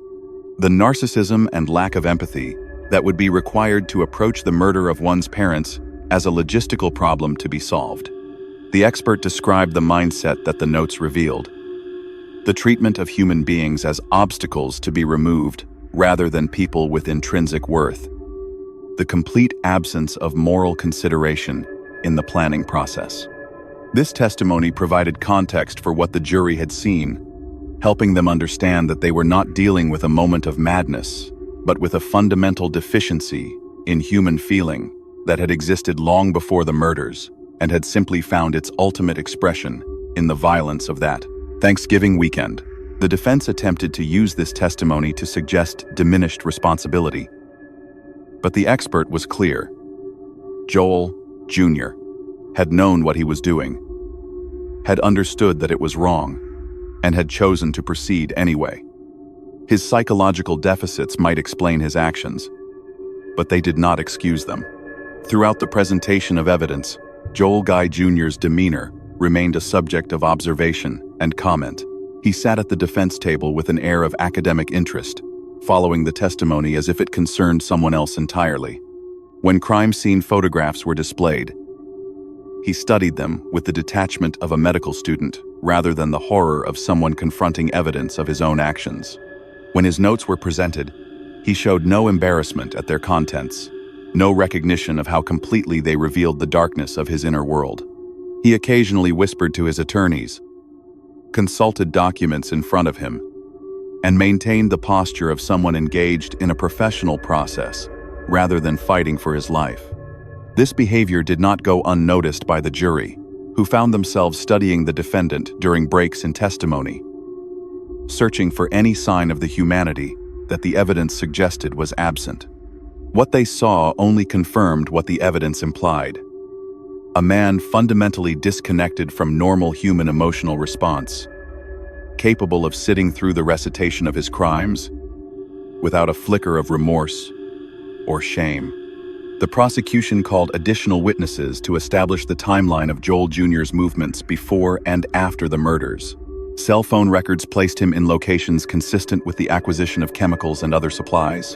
the narcissism and lack of empathy that would be required to approach the murder of one's parents as a logistical problem to be solved. The expert described the mindset that the notes revealed: the treatment of human beings as obstacles to be removed rather than people with intrinsic worth, the complete absence of moral consideration in the planning process. This testimony provided context for what the jury had seen, helping them understand that they were not dealing with a moment of madness, but with a fundamental deficiency in human feeling that had existed long before the murders and had simply found its ultimate expression in the violence of that Thanksgiving weekend. The defense attempted to use this testimony to suggest diminished responsibility. But the expert was clear. Joel, Jr., had known what he was doing, had understood that it was wrong, and had chosen to proceed anyway. His psychological deficits might explain his actions, but they did not excuse them. Throughout the presentation of evidence, Joel Guy Jr.'s demeanor remained a subject of observation and comment. He sat at the defense table with an air of academic interest, following the testimony as if it concerned someone else entirely. When crime scene photographs were displayed, he studied them with the detachment of a medical student rather than the horror of someone confronting evidence of his own actions. When his notes were presented, he showed no embarrassment at their contents, no recognition of how completely they revealed the darkness of his inner world. He occasionally whispered to his attorneys, consulted documents in front of him, and maintained the posture of someone engaged in a professional process rather than fighting for his life. This behavior did not go unnoticed by the jury, who found themselves studying the defendant during breaks in testimony, searching for any sign of the humanity that the evidence suggested was absent. What they saw only confirmed what the evidence implied: a man fundamentally disconnected from normal human emotional response, capable of sitting through the recitation of his crimes without a flicker of remorse or shame. The prosecution called additional witnesses to establish the timeline of Joel Jr.'s movements before and after the murders. Cell phone records placed him in locations consistent with the acquisition of chemicals and other supplies.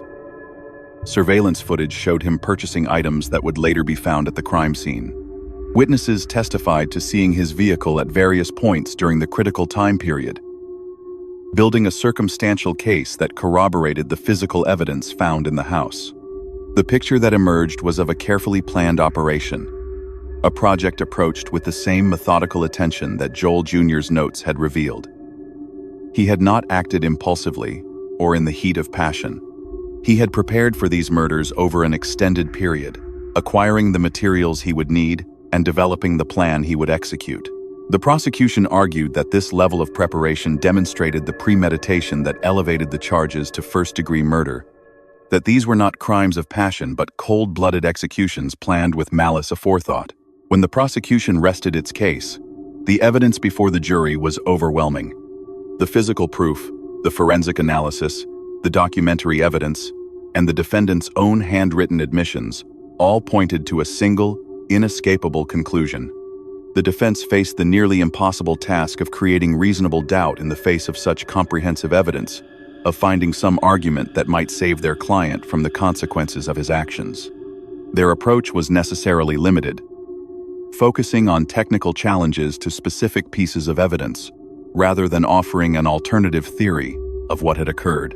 Surveillance footage showed him purchasing items that would later be found at the crime scene. Witnesses testified to seeing his vehicle at various points during the critical time period, building a circumstantial case that corroborated the physical evidence found in the house. The picture that emerged was of a carefully planned operation, a project approached with the same methodical attention that Joel Jr.'s notes had revealed. He had not acted impulsively or in the heat of passion. He had prepared for these murders over an extended period, acquiring the materials he would need and developing the plan he would execute. The prosecution argued that this level of preparation demonstrated the premeditation that elevated the charges to first-degree murder, that these were not crimes of passion but cold-blooded executions planned with malice aforethought. When the prosecution rested its case, the evidence before the jury was overwhelming. The physical proof, the forensic analysis, the documentary evidence, and the defendant's own handwritten admissions all pointed to a single, inescapable conclusion. The defense faced the nearly impossible task of creating reasonable doubt in the face of such comprehensive evidence, of finding some argument that might save their client from the consequences of his actions. Their approach was necessarily limited, focusing on technical challenges to specific pieces of evidence, rather than offering an alternative theory of what had occurred.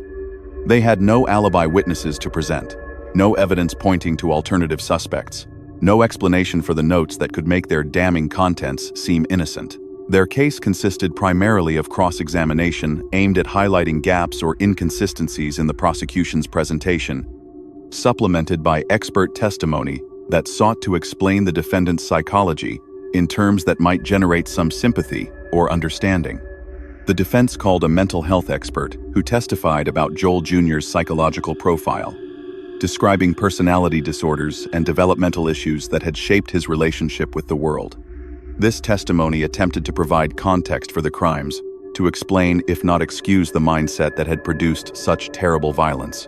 They had no alibi witnesses to present, no evidence pointing to alternative suspects, no explanation for the notes that could make their damning contents seem innocent. Their case consisted primarily of cross-examination aimed at highlighting gaps or inconsistencies in the prosecution's presentation, supplemented by expert testimony that sought to explain the defendant's psychology in terms that might generate some sympathy or understanding. The defense called a mental health expert who testified about Joel Jr.'s psychological profile, describing personality disorders and developmental issues that had shaped his relationship with the world. This testimony attempted to provide context for the crimes, to explain, if not excuse, the mindset that had produced such terrible violence.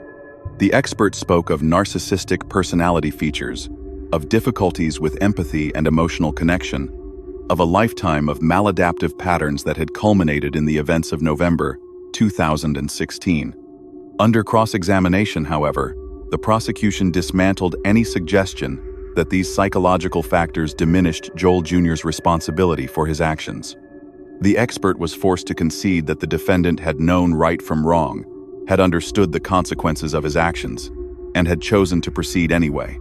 The expert spoke of narcissistic personality features, of difficulties with empathy and emotional connection, of a lifetime of maladaptive patterns that had culminated in the events of November 2016. Under cross-examination, however, the prosecution dismantled any suggestion that these psychological factors diminished Joel Jr.'s responsibility for his actions. The expert was forced to concede that the defendant had known right from wrong, had understood the consequences of his actions, and had chosen to proceed anyway.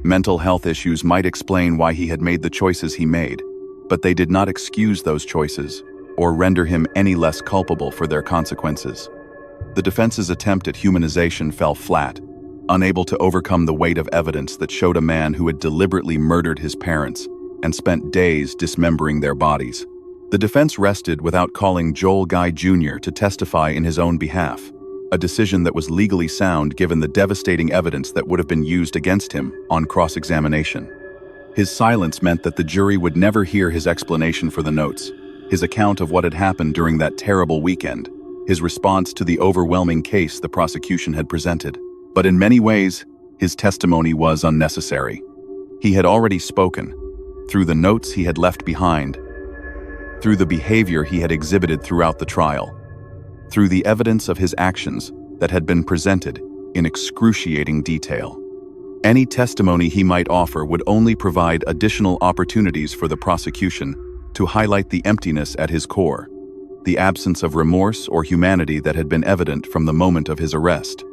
Mental health issues might explain why he had made the choices he made, but they did not excuse those choices or render him any less culpable for their consequences. The defense's attempt at humanization fell flat, unable to overcome the weight of evidence that showed a man who had deliberately murdered his parents and spent days dismembering their bodies. The defense rested without calling Joel Guy Jr. to testify in his own behalf, a decision that was legally sound given the devastating evidence that would have been used against him on cross-examination. His silence meant that the jury would never hear his explanation for the notes, his account of what had happened during that terrible weekend, his response to the overwhelming case the prosecution had presented. But in many ways, his testimony was unnecessary. He had already spoken, through the notes he had left behind, through the behavior he had exhibited throughout the trial, through the evidence of his actions that had been presented in excruciating detail. Any testimony he might offer would only provide additional opportunities for the prosecution to highlight the emptiness at his core, the absence of remorse or humanity that had been evident from the moment of his arrest.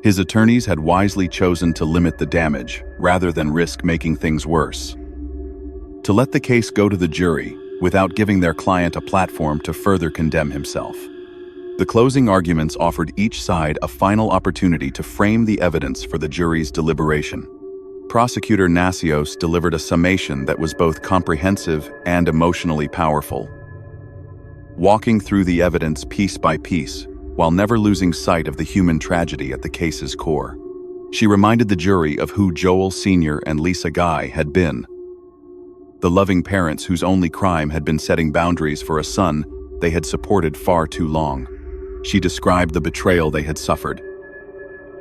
His attorneys had wisely chosen to limit the damage rather than risk making things worse. To let the case go to the jury without giving their client a platform to further condemn himself. The closing arguments offered each side a final opportunity to frame the evidence for the jury's deliberation. Prosecutor Nassios delivered a summation that was both comprehensive and emotionally powerful, walking through the evidence piece by piece while never losing sight of the human tragedy at the case's core. She reminded the jury of who Joel Sr. and Lisa Guy had been, the loving parents whose only crime had been setting boundaries for a son they had supported far too long. She described the betrayal they had suffered,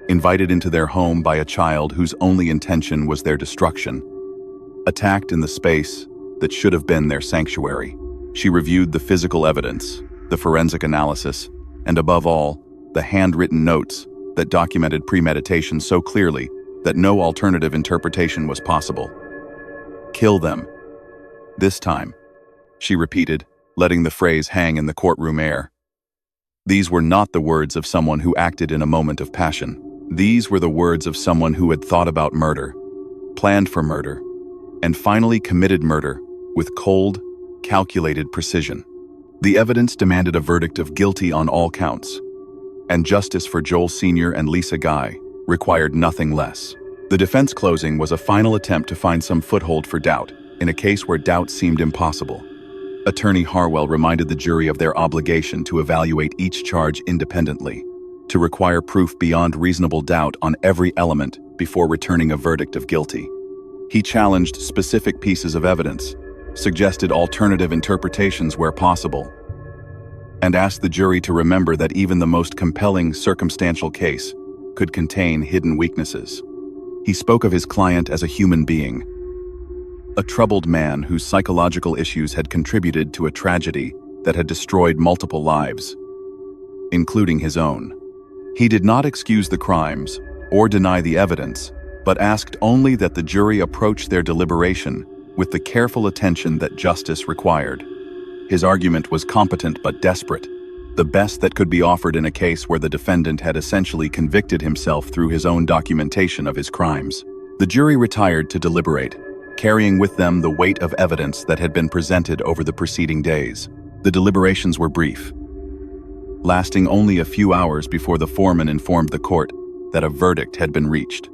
invited into their home by a child whose only intention was their destruction, attacked in the space that should have been their sanctuary. She reviewed the physical evidence, the forensic analysis, and above all, the handwritten notes that documented premeditation so clearly that no alternative interpretation was possible. "Kill them. This time," she repeated, letting the phrase hang in the courtroom air. These were not the words of someone who acted in a moment of passion. These were the words of someone who had thought about murder, planned for murder, and finally committed murder with cold, calculated precision. The evidence demanded a verdict of guilty on all counts, and justice for Joel Sr. and Lisa Guy required nothing less. The defense closing was a final attempt to find some foothold for doubt in a case where doubt seemed impossible. Attorney Harwell reminded the jury of their obligation to evaluate each charge independently, to require proof beyond reasonable doubt on every element before returning a verdict of guilty. He challenged specific pieces of evidence, suggested alternative interpretations where possible, and asked the jury to remember that even the most compelling circumstantial case could contain hidden weaknesses. He spoke of his client as a human being, a troubled man whose psychological issues had contributed to a tragedy that had destroyed multiple lives, including his own. He did not excuse the crimes or deny the evidence, but asked only that the jury approach their deliberation with the careful attention that justice required. His argument was competent but desperate, the best that could be offered in a case where the defendant had essentially convicted himself through his own documentation of his crimes. The jury retired to deliberate, carrying with them the weight of evidence that had been presented over the preceding days. The deliberations were brief, lasting only a few hours before the foreman informed the court that a verdict had been reached.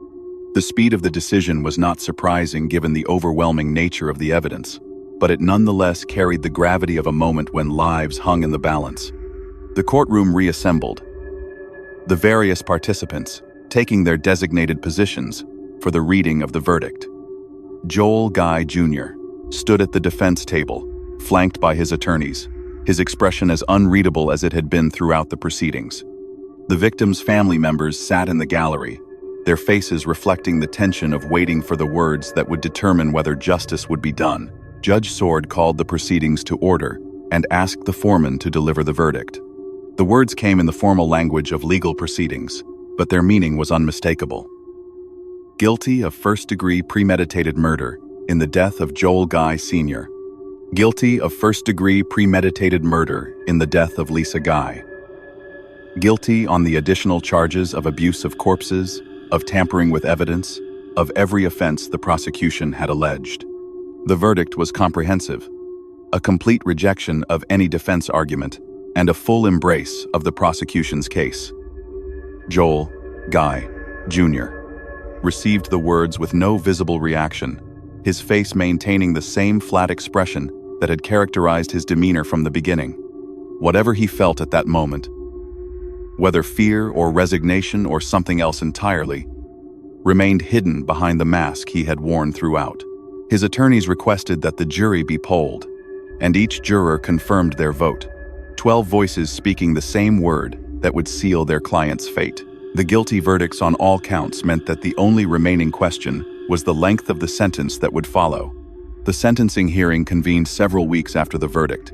The speed of the decision was not surprising given the overwhelming nature of the evidence, but it nonetheless carried the gravity of a moment when lives hung in the balance. The courtroom reassembled, the various participants taking their designated positions for the reading of the verdict. Joel Guy Jr. stood at the defense table, flanked by his attorneys, his expression as unreadable as it had been throughout the proceedings. The victim's family members sat in the gallery, their faces reflecting the tension of waiting for the words that would determine whether justice would be done. Judge Sword called the proceedings to order and asked the foreman to deliver the verdict. The words came in the formal language of legal proceedings, but their meaning was unmistakable. Guilty of first-degree premeditated murder in the death of Joel Guy Sr. Guilty of first-degree premeditated murder in the death of Lisa Guy. Guilty on the additional charges of abuse of corpses, of tampering with evidence, of every offense the prosecution had alleged. The verdict was comprehensive, a complete rejection of any defense argument, and a full embrace of the prosecution's case. Joel Guy Jr. received the words with no visible reaction, his face maintaining the same flat expression that had characterized his demeanor from the beginning. Whatever he felt at that moment, whether fear or resignation or something else entirely, remained hidden behind the mask he had worn throughout. His attorneys requested that the jury be polled, and each juror confirmed their vote, 12 voices speaking the same word that would seal their client's fate. The guilty verdicts on all counts meant that the only remaining question was the length of the sentence that would follow. The sentencing hearing convened several weeks after the verdict,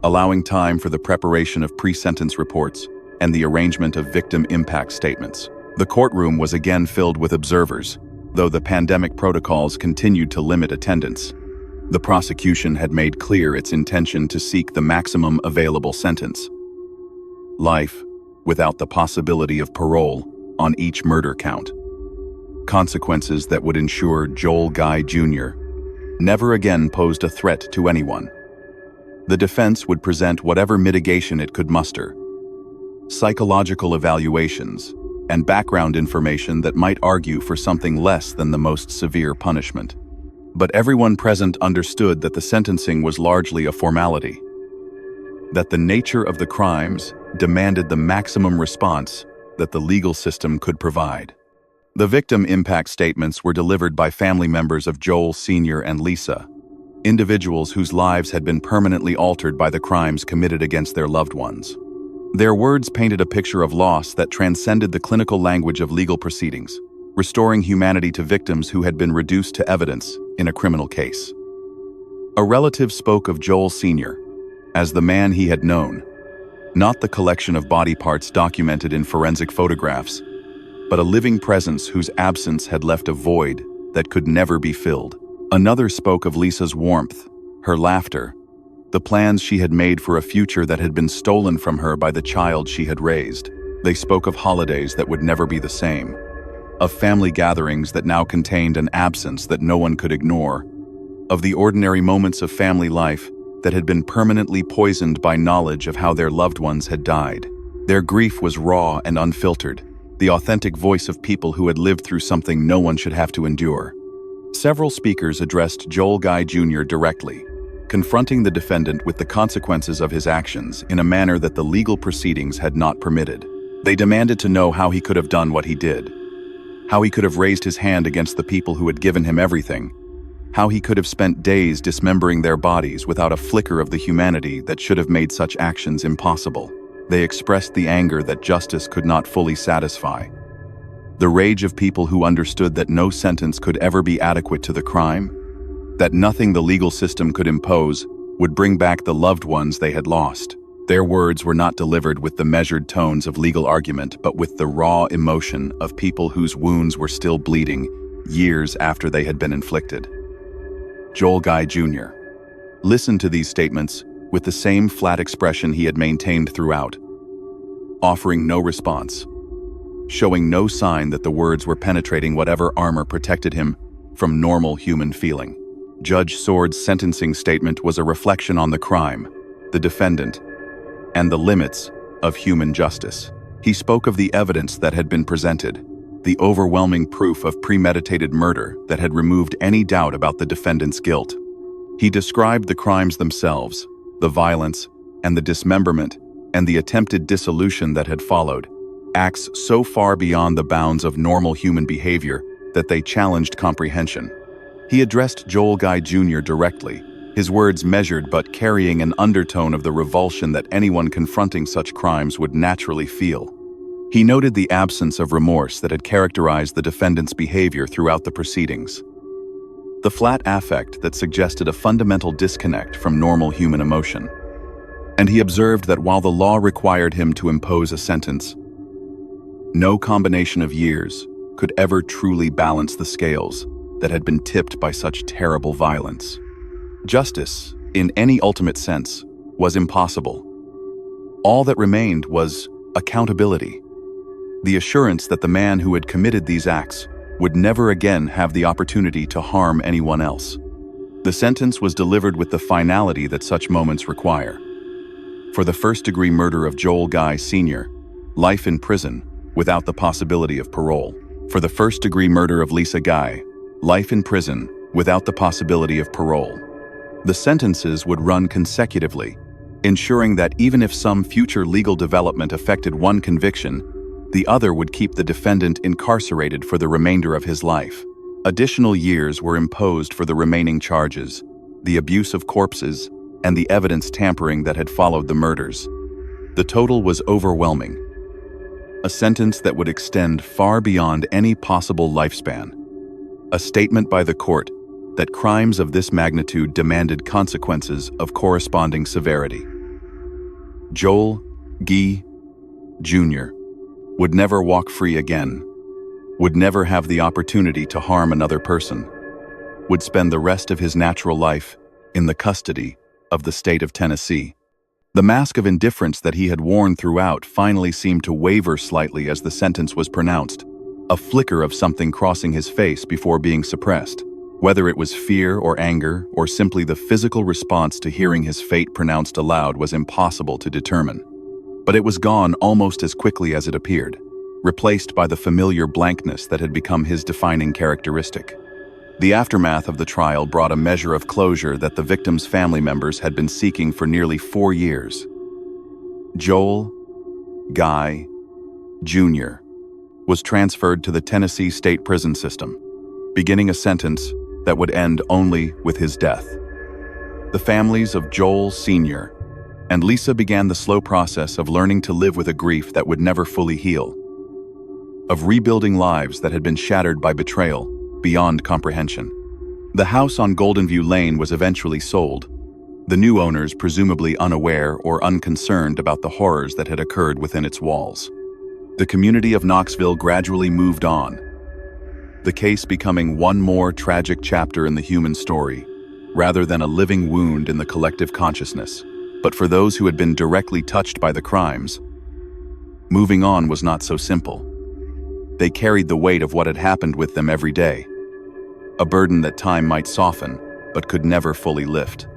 allowing time for the preparation of pre-sentence reports and the arrangement of victim impact statements. The courtroom was again filled with observers, though the pandemic protocols continued to limit attendance. The prosecution had made clear its intention to seek the maximum available sentence: life, without the possibility of parole, on each murder count. Consequences that would ensure Joel Guy Jr. never again posed a threat to anyone. The defense would present whatever mitigation it could muster: psychological evaluations, and background information that might argue for something less than the most severe punishment. But everyone present understood that the sentencing was largely a formality, that the nature of the crimes demanded the maximum response that the legal system could provide. The victim impact statements were delivered by family members of Joel Sr. and Lisa, individuals whose lives had been permanently altered by the crimes committed against their loved ones. Their words painted a picture of loss that transcended the clinical language of legal proceedings, restoring humanity to victims who had been reduced to evidence in a criminal case. A relative spoke of Joel Sr. as the man he had known, not the collection of body parts documented in forensic photographs, but a living presence whose absence had left a void that could never be filled. Another spoke of Lisa's warmth, her laughter, the plans she had made for a future that had been stolen from her by the child she had raised. They spoke of holidays that would never be the same, of family gatherings that now contained an absence that no one could ignore, of the ordinary moments of family life that had been permanently poisoned by knowledge of how their loved ones had died. Their grief was raw and unfiltered, the authentic voice of people who had lived through something no one should have to endure. Several speakers addressed Joel Guy Jr. directly, confronting the defendant with the consequences of his actions in a manner that the legal proceedings had not permitted. They demanded to know how he could have done what he did, how he could have raised his hand against the people who had given him everything, how he could have spent days dismembering their bodies without a flicker of the humanity that should have made such actions impossible. They expressed the anger that justice could not fully satisfy, the rage of people who understood that no sentence could ever be adequate to the crime, that nothing the legal system could impose would bring back the loved ones they had lost. Their words were not delivered with the measured tones of legal argument, but with the raw emotion of people whose wounds were still bleeding years after they had been inflicted. Joel Guy Jr. listened to these statements with the same flat expression he had maintained throughout, offering no response, showing no sign that the words were penetrating whatever armor protected him from normal human feeling. Judge Sword's sentencing statement was a reflection on the crime, the defendant, and the limits of human justice. He spoke of the evidence that had been presented, the overwhelming proof of premeditated murder that had removed any doubt about the defendant's guilt. He described the crimes themselves, the violence and the dismemberment and the attempted dissolution that had followed, acts so far beyond the bounds of normal human behavior that they challenged comprehension. He addressed Joel Guy Jr. directly, his words measured but carrying an undertone of the revulsion that anyone confronting such crimes would naturally feel. He noted the absence of remorse that had characterized the defendant's behavior throughout the proceedings, the flat affect that suggested a fundamental disconnect from normal human emotion. And he observed that while the law required him to impose a sentence, no combination of years could ever truly balance the scales that had been tipped by such terrible violence. Justice, in any ultimate sense, was impossible. All that remained was accountability. The assurance that the man who had committed these acts would never again have the opportunity to harm anyone else. The sentence was delivered with the finality that such moments require. For the first-degree murder of Joel Guy Sr., life in prison without the possibility of parole. For the first-degree murder of Lisa Guy, life in prison without the possibility of parole. The sentences would run consecutively, ensuring that even if some future legal development affected one conviction, the other would keep the defendant incarcerated for the remainder of his life. Additional years were imposed for the remaining charges, the abuse of corpses, and the evidence tampering that had followed the murders. The total was overwhelming. A sentence that would extend far beyond any possible lifespan. A statement by the court that crimes of this magnitude demanded consequences of corresponding severity. Joel Guy Jr. would never walk free again, would never have the opportunity to harm another person, would spend the rest of his natural life in the custody of the state of Tennessee. The mask of indifference that he had worn throughout finally seemed to waver slightly as the sentence was pronounced, a flicker of something crossing his face before being suppressed. Whether it was fear or anger or simply the physical response to hearing his fate pronounced aloud was impossible to determine. But it was gone almost as quickly as it appeared, replaced by the familiar blankness that had become his defining characteristic. The aftermath of the trial brought a measure of closure that the victim's family members had been seeking for nearly 4 years. Joel Guy Jr. was transferred to the Tennessee State Prison System, beginning a sentence that would end only with his death. The families of Joel Sr. and Lisa began the slow process of learning to live with a grief that would never fully heal, of rebuilding lives that had been shattered by betrayal beyond comprehension. The house on Golden View Lane was eventually sold, the new owners presumably unaware or unconcerned about the horrors that had occurred within its walls. The community of Knoxville gradually moved on, the case becoming one more tragic chapter in the human story, rather than a living wound in the collective consciousness. But for those who had been directly touched by the crimes, moving on was not so simple. They carried the weight of what had happened with them every day, a burden that time might soften, but could never fully lift.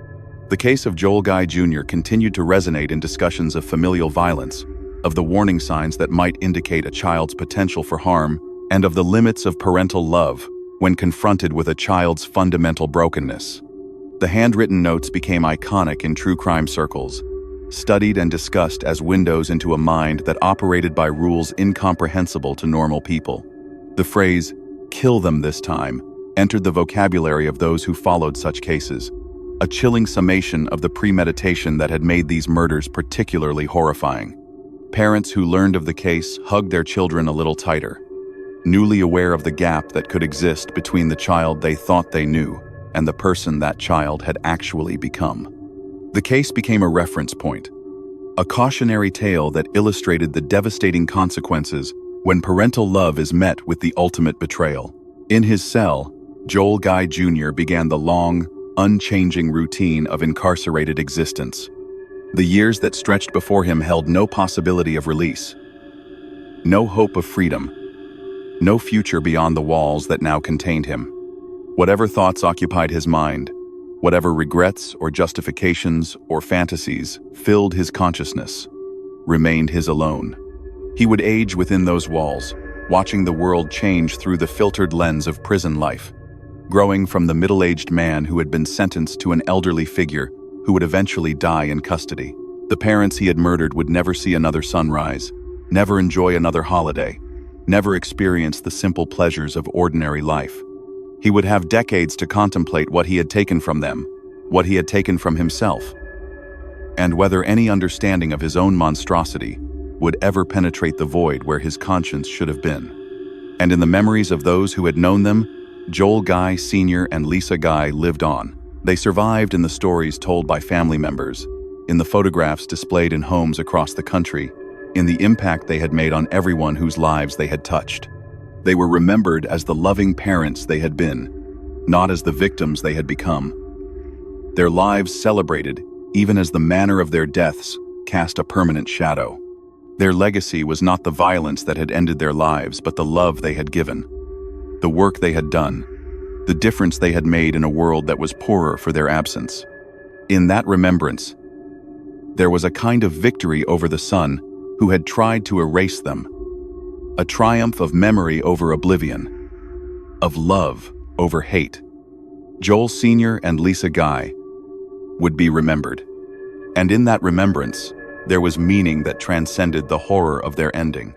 The case of Joel Guy Jr. continued to resonate in discussions of familial violence, of the warning signs that might indicate a child's potential for harm, and of the limits of parental love when confronted with a child's fundamental brokenness. The handwritten notes became iconic in true crime circles, studied and discussed as windows into a mind that operated by rules incomprehensible to normal people. The phrase, "kill them this time," entered the vocabulary of those who followed such cases, a chilling summation of the premeditation that had made these murders particularly horrifying. Parents who learned of the case hugged their children a little tighter, newly aware of the gap that could exist between the child they thought they knew and the person that child had actually become. The case became a reference point, a cautionary tale that illustrated the devastating consequences when parental love is met with the ultimate betrayal. In his cell, Joel Guy Jr. began the long, unchanging routine of incarcerated existence. The years that stretched before him held no possibility of release, no hope of freedom, no future beyond the walls that now contained him. Whatever thoughts occupied his mind, whatever regrets or justifications or fantasies filled his consciousness, remained his alone. He would age within those walls, watching the world change through the filtered lens of prison life, growing from the middle-aged man who had been sentenced to an elderly figure who would eventually die in custody. The parents he had murdered would never see another sunrise, never enjoy another holiday, never experience the simple pleasures of ordinary life. He would have decades to contemplate what he had taken from them, what he had taken from himself, and whether any understanding of his own monstrosity would ever penetrate the void where his conscience should have been. And in the memories of those who had known them, Joel Guy Sr. and Lisa Guy lived on. They survived in the stories told by family members, in the photographs displayed in homes across the country, in the impact they had made on everyone whose lives they had touched. They were remembered as the loving parents they had been, not as the victims they had become. Their lives celebrated, even as the manner of their deaths cast a permanent shadow. Their legacy was not the violence that had ended their lives, but the love they had given, the work they had done, the difference they had made in a world that was poorer for their absence. In that remembrance, there was a kind of victory over the son who had tried to erase them, a triumph of memory over oblivion, of love over hate. Joel Sr. and Lisa Guy would be remembered, and in that remembrance, there was meaning that transcended the horror of their ending.